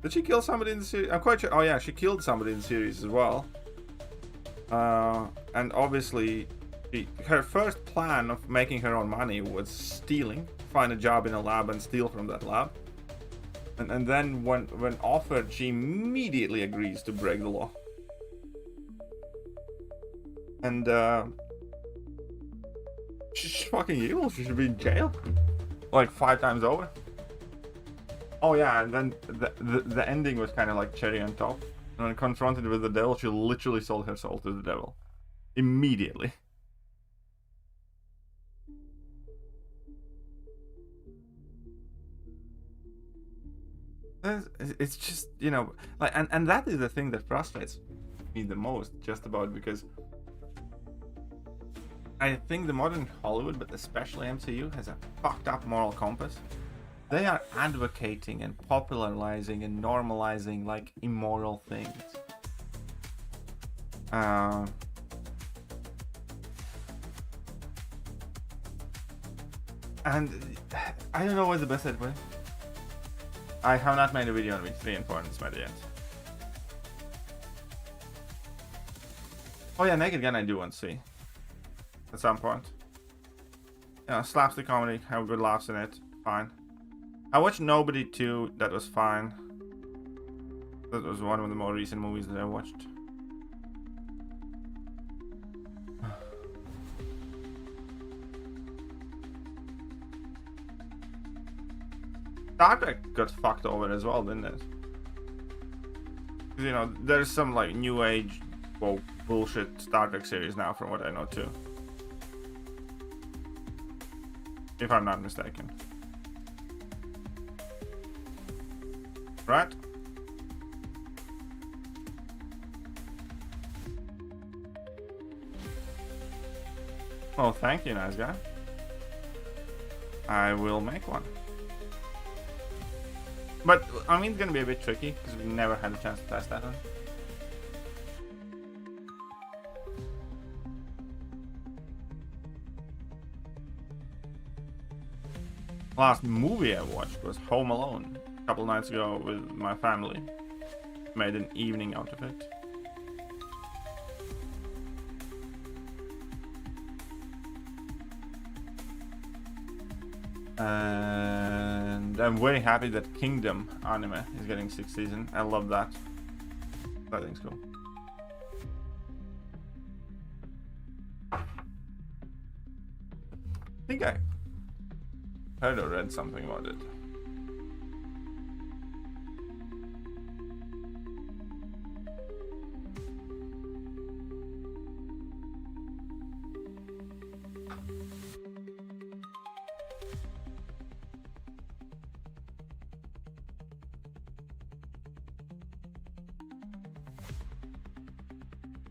Did she kill somebody in the series? I'm quite sure. Oh yeah, she killed somebody in the series as well. And obviously, her first plan of making her own money was stealing, find a job in a lab and steal from that lab. And then when offered, she immediately agrees to break the law. And she's fucking evil. She should be in jail like 5 times over. Oh yeah, and then the ending was kind of like cherry on top. And when confronted with the devil, she literally sold her soul to the devil immediately. It's just, you know, like, and that is the thing that frustrates me the most, just about, because I think the modern Hollywood, but especially MCU, has a fucked up moral compass. They are advocating and popularizing and normalizing, like, immoral things. And I don't know what's the best way to put it. I have not made a video on week 3 and 4 in this meta yet. Oh yeah, Naked Gun I do want to see. At some point. You know, slapstick comedy, have good laughs in it, fine. I watched Nobody 2, that was fine. That was one of the more recent movies that I watched. Star Trek got fucked over as well, didn't it? You know, there's some like new age woke bullshit Star Trek series now, from what I know too. If I'm not mistaken. Right? Oh, thank you, nice guy. I will make one. But, I mean, it's gonna be a bit tricky, because we never had a chance to test that one. Last movie I watched was Home Alone a couple nights ago with my family. Made an evening out of it. And I'm very happy that Kingdom anime is getting 6th season. I love that. That thing's cool. I think I heard or read something about it.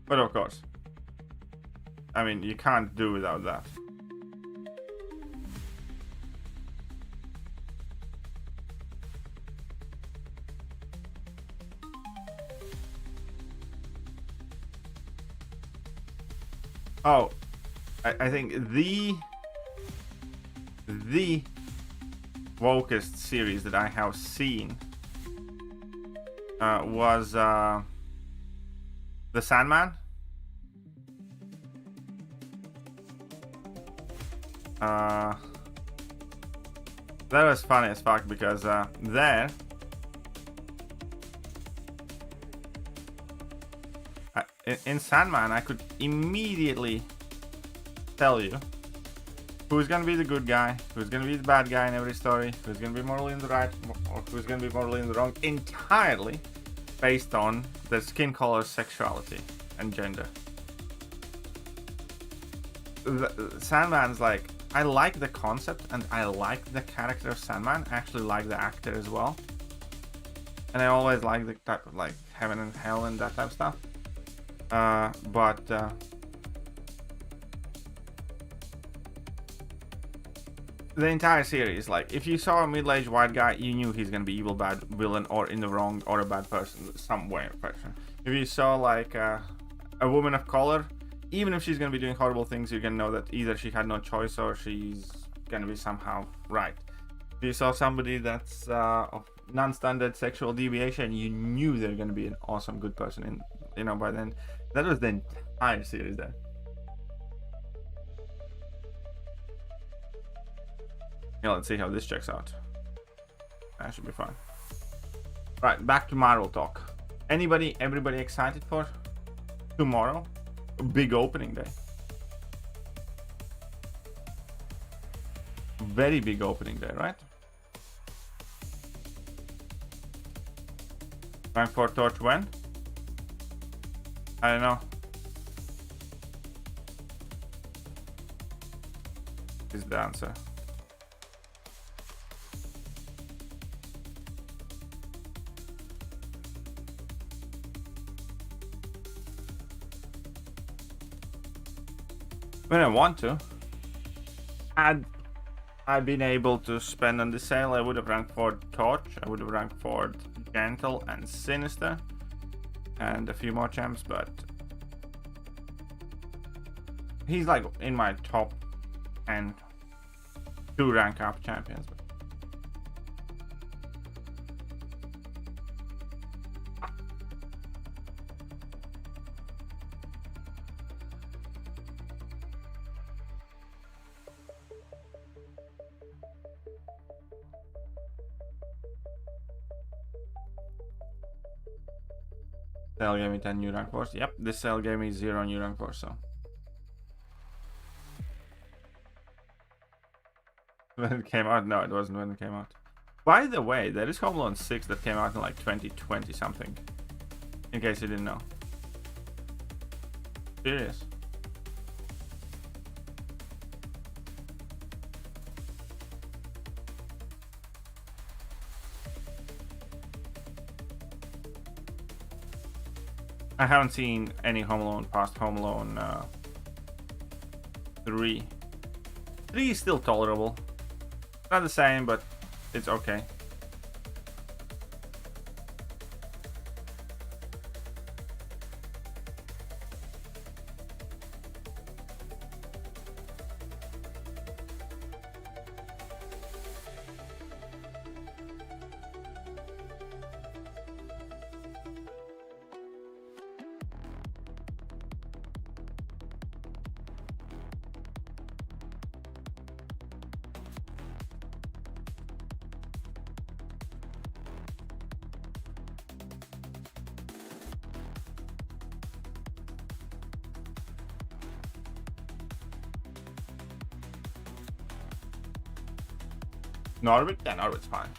But of course, I mean, you can't do without that. Oh, I think the wokest series that I have seen was The Sandman. That was funny as fuck because there in Sandman I could immediately tell you who's gonna be the good guy, who's gonna be the bad guy in every story, who's gonna be morally in the right or who's gonna be morally in the wrong, entirely based on their skin color, sexuality, and gender. Sandman's like, I like the concept and I like the character of Sandman. I actually like the actor as well. And I always like the type of like heaven and hell and that type of stuff. But the entire series, like if you saw a middle-aged white guy, you knew he's gonna be evil, bad villain, or in the wrong, or a bad person, some way or fashion. If you saw like a woman of color, even if she's gonna be doing horrible things, you're gonna know that either she had no choice or she's gonna be somehow right. If you saw somebody that's of non-standard sexual deviation, you knew they're gonna be an awesome good person. And you know, by then, that was the entire series there. Yeah, let's see how this checks out. That should be fine. Right, back to Marvel talk. Everybody excited for tomorrow? A big opening day. Very big opening day, right? Time for Torch when? I don't know. Is the answer. When I want to. Had I been able to spend on the sale, I would have ranked for Torch, I would have ranked for Gentle and Sinister, and a few more champs, but he's like in my top and 2 rank up champions. Sale gave me 10 new rank 4s. Yep, this sale gave me 0 new rank 4s, so. When it came out? No, it wasn't when it came out. By the way, there is Home Alone 6 that came out in like 2020 something. In case you didn't know. Serious. I haven't seen any Home Alone past Home Alone 3. 3 is still tolerable. Not the same, but it's okay. Norbit? Yeah, Norbit's fine.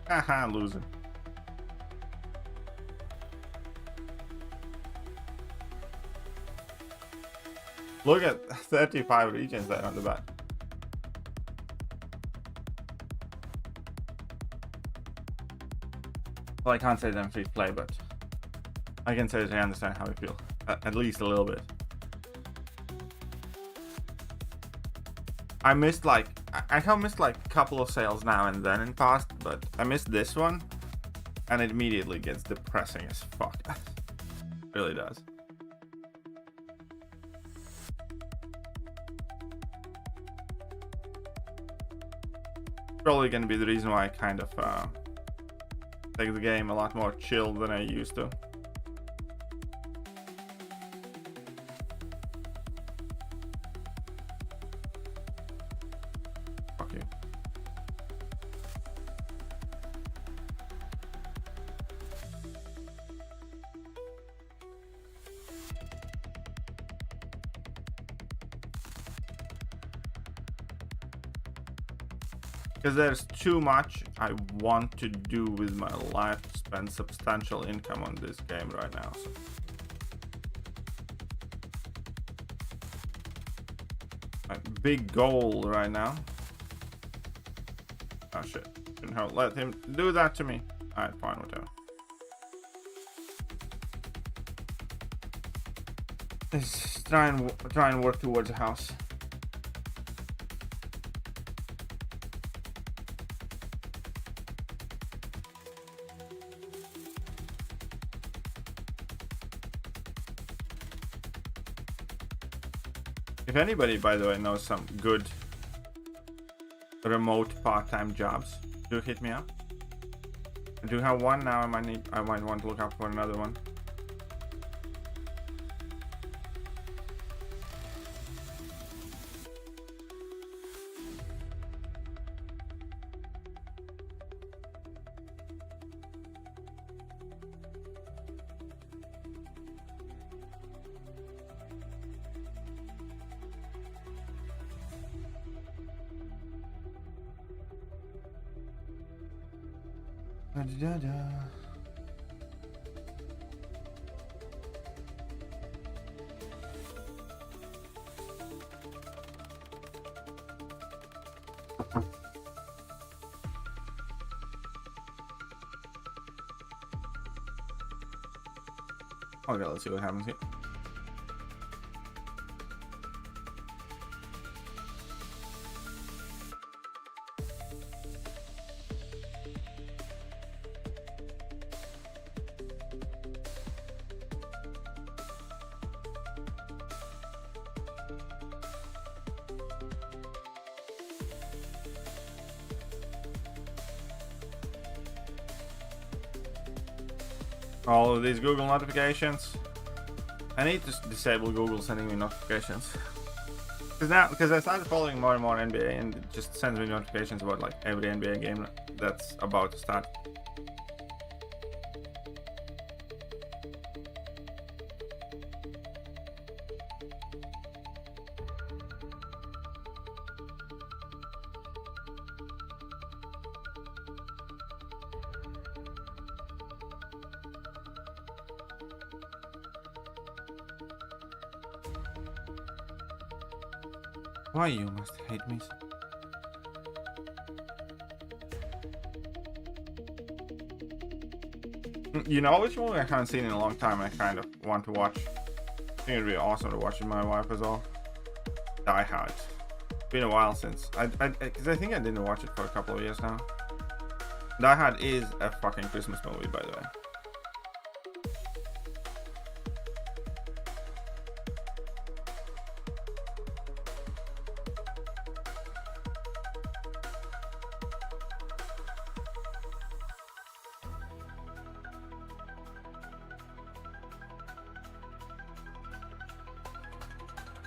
Haha, losing. Look at 35 regions there on the back. Well, I can't say them free play, but I can say that I understand how we feel. At least a little bit. I missed like, I have missed like a couple of sales now and then in past, but I missed this one and it immediately gets depressing as fuck. It really does. Probably gonna be the reason why I kind of take the game a lot more chill than I used to. Fuck you. Because there's too much I want to do with my life to spend substantial income on this game right now. So. My big goal right now. Oh shit. Shouldn't let him do that to me. Alright, fine, whatever. Let's try and work towards a house. If anybody, by the way, knows some good remote part-time jobs, do hit me up. I do have one now. I might want to look up for another one. Okay, let's see what happens here. All of these Google notifications. I need to disable Google sending me notifications. Because I started following more and more NBA and it just sends me notifications about like every NBA game that's about to start. Why you must hate me? You know which movie I haven't seen in a long time I kind of want to watch? I think it'd be awesome to watch with my wife as well. Die Hard. It's been a while since. Because I think I didn't watch it for a couple of years now. Die Hard is a fucking Christmas movie, by the way.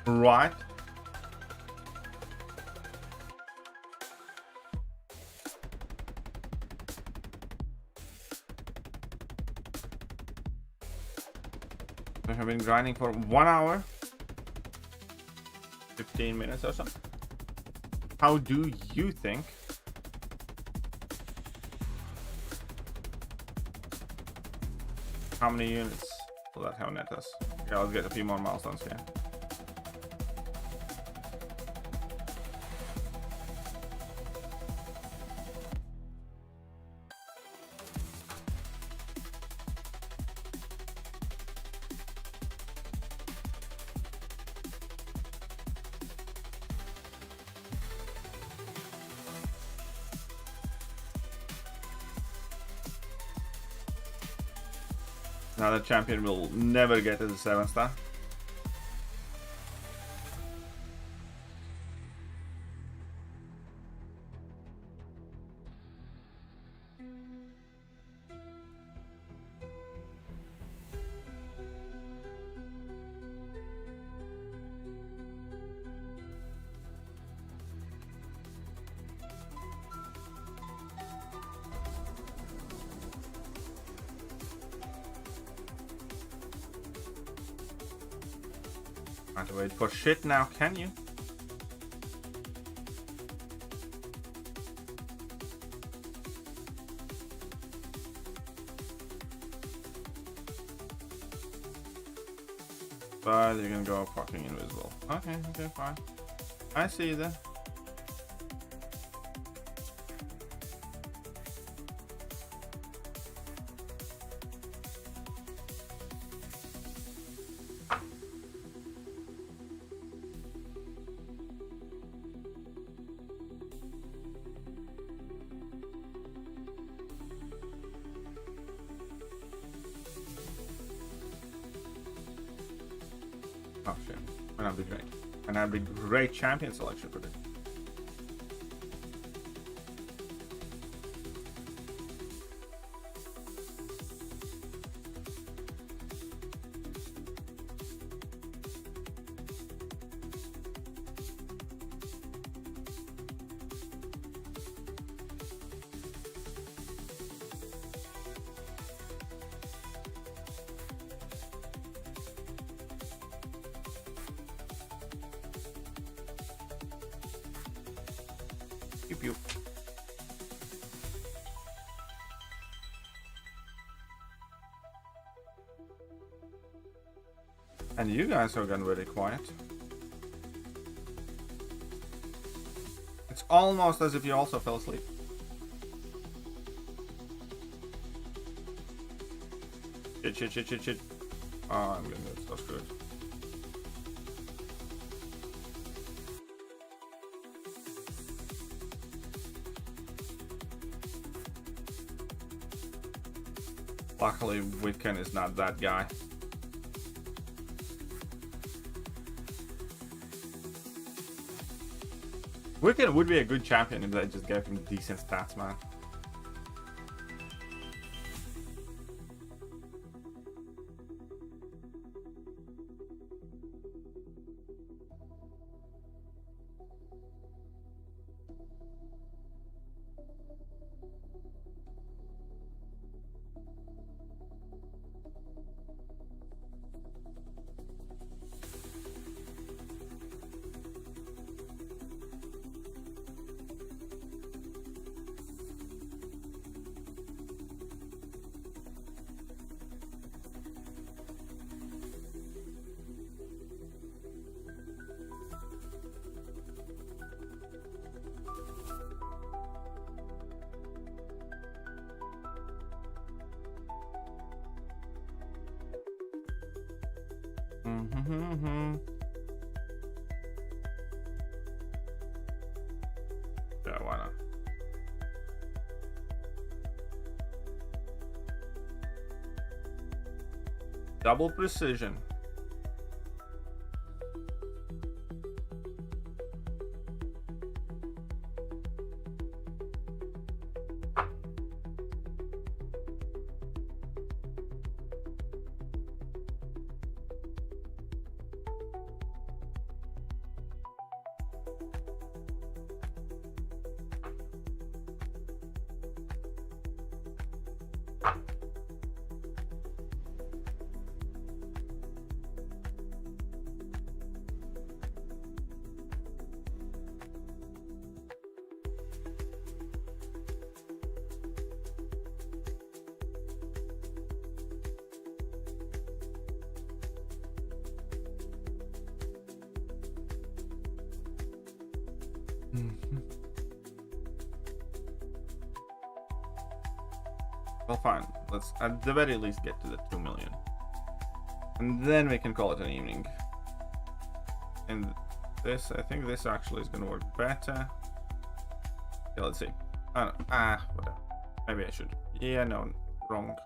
Right. I have been grinding for 1 hour, 15 minutes or so. How do you think? How many units will that have net us? Yeah, let's get a few more milestones here. Now the champion will never get to the 7-star. Can't wait for shit now, can you? But you can go fucking invisible. Okay, okay, fine. I see you then. Oh shit. And that'd be great. And that'd be great champion selection for this. Pew pew. And you guys have gotten really quiet. It's almost as if you also fell asleep. Shit. Oh, I'm gonna get so screwed. Luckily, Youcan is not that guy. Youcan would be a good champion if they just gave him decent stats, man. Yeah, why not? Double precision. Well, fine. Let's at the very least get to the 2 million. And then we can call it an evening. And this, I think this actually is going to work better. Yeah, let's see. Oh, no. Whatever. Maybe I should. Yeah, no, wrong.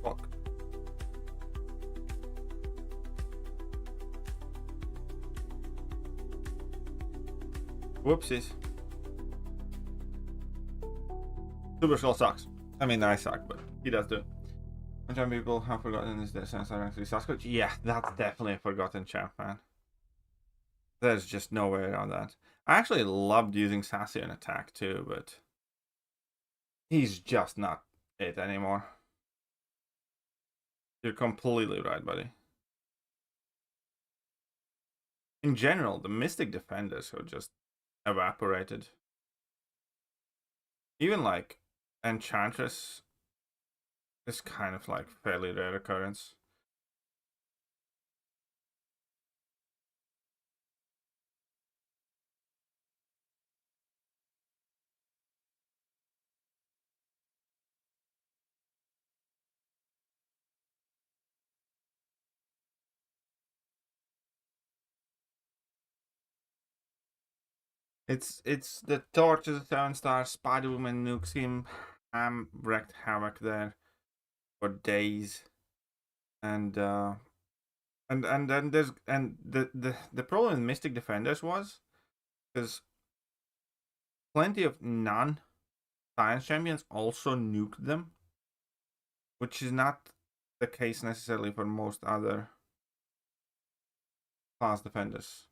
Fuck. Whoopsies. Super Skull sucks. I mean, I suck, but he does too. And some people have forgotten is this sense actually Sasquatch. Yeah, that's definitely a forgotten champ, man. There's just no way around that. I actually loved using Sassy in attack too, but he's just not it anymore. You're completely right, buddy. In general, the Mystic Defenders have just evaporated. Even like Enchantress is kind of like fairly rare occurrence. It's the Torch is a 7-star, Spider-Woman nukes him, wrecked havoc there for days. And then there's the problem with Mystic Defenders was because plenty of non-science champions also nuked them, which is not the case necessarily for most other class defenders.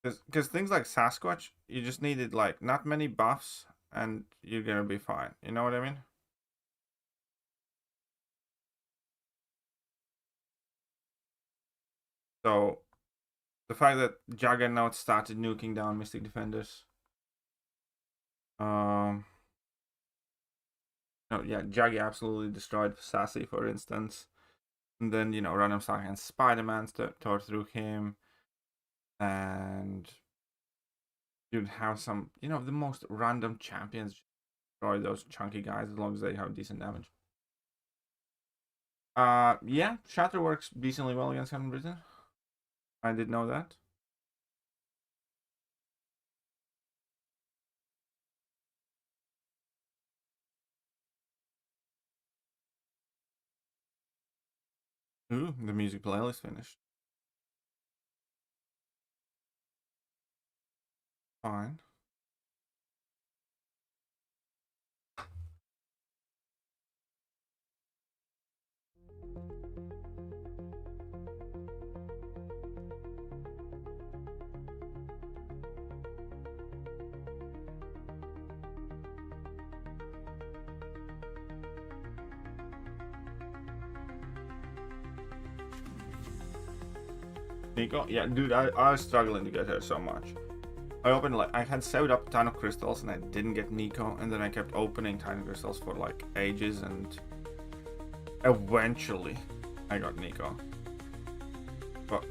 Because things like Sasquatch, you just needed like not many buffs and you're gonna be fine. You know what I mean? So the fact that Juggernaut started nuking down Mystic Defenders. No, yeah, Juggy absolutely destroyed Sassy, for instance. And then, you know, random stuff and Spider-Man tore through him. And you'd have some, you know, the most random champions destroy those chunky guys as long as they have decent damage. Yeah, Shatter works decently well against Captain Britain. I did know that. Ooh, the music playlist finished. Fine. Nico? Yeah, dude, I was struggling to get her so much. I opened, like, I had saved up a ton of crystals and I didn't get Nico, and then I kept opening tiny crystals for like ages, and eventually I got Nico. But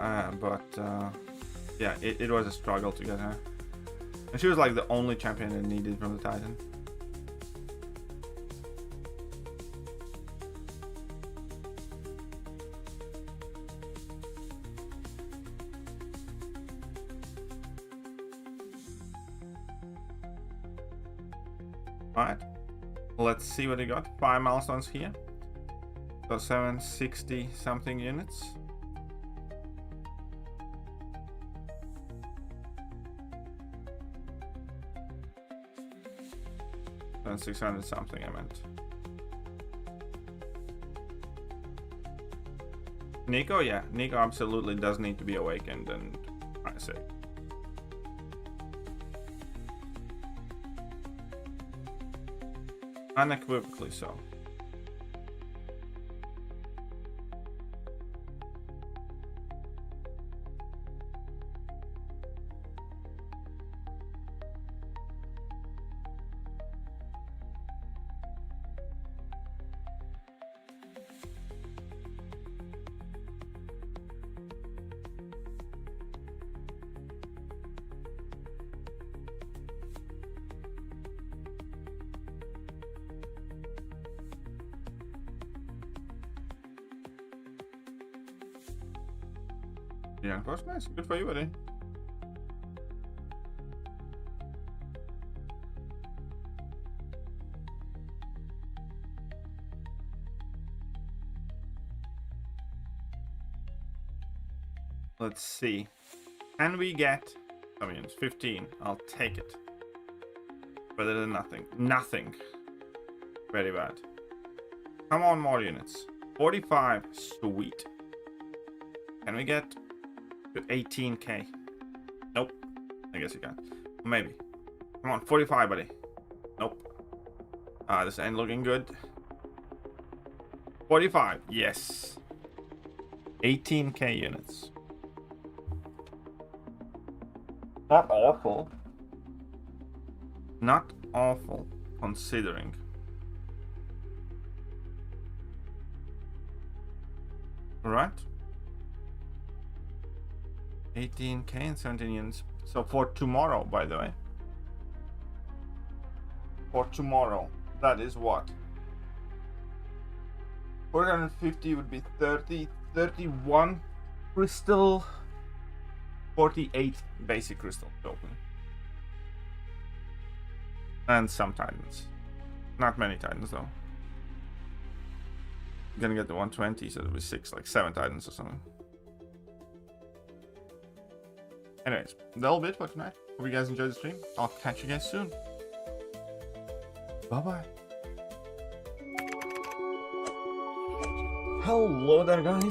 yeah, it was a struggle to get her. And she was like the only champion I needed from the Titan. Alright, let's see what he got. 5 milestones here. So 760 something units. And 600 something, I meant. Nico, yeah. Nico absolutely does need to be awakened, and I say. Unequivocally so. Yeah, of course, nice. Good for you, buddy. Let's see. Can we get... I mean, it's 15. I'll take it. Better than nothing. Nothing. Very bad. Come on, more units. 45. Sweet. Can we get to 18k? Nope. I guess you can. Maybe. Come on, 45, buddy. Nope. This ain't looking good. 45. Yes. 18k units. Not awful. Not awful, considering. Right? 18k and 17 units. So for tomorrow, by the way. For tomorrow, that is what? 450 would be 30, 31 crystal, 48 basic crystal token. And some titans. Not many titans though. I'm gonna get the 120, so it'll be 7 titans or something. Anyways, that'll be it for tonight. Hope you guys enjoyed the stream. I'll catch you guys soon. Bye bye. Hello there, guys,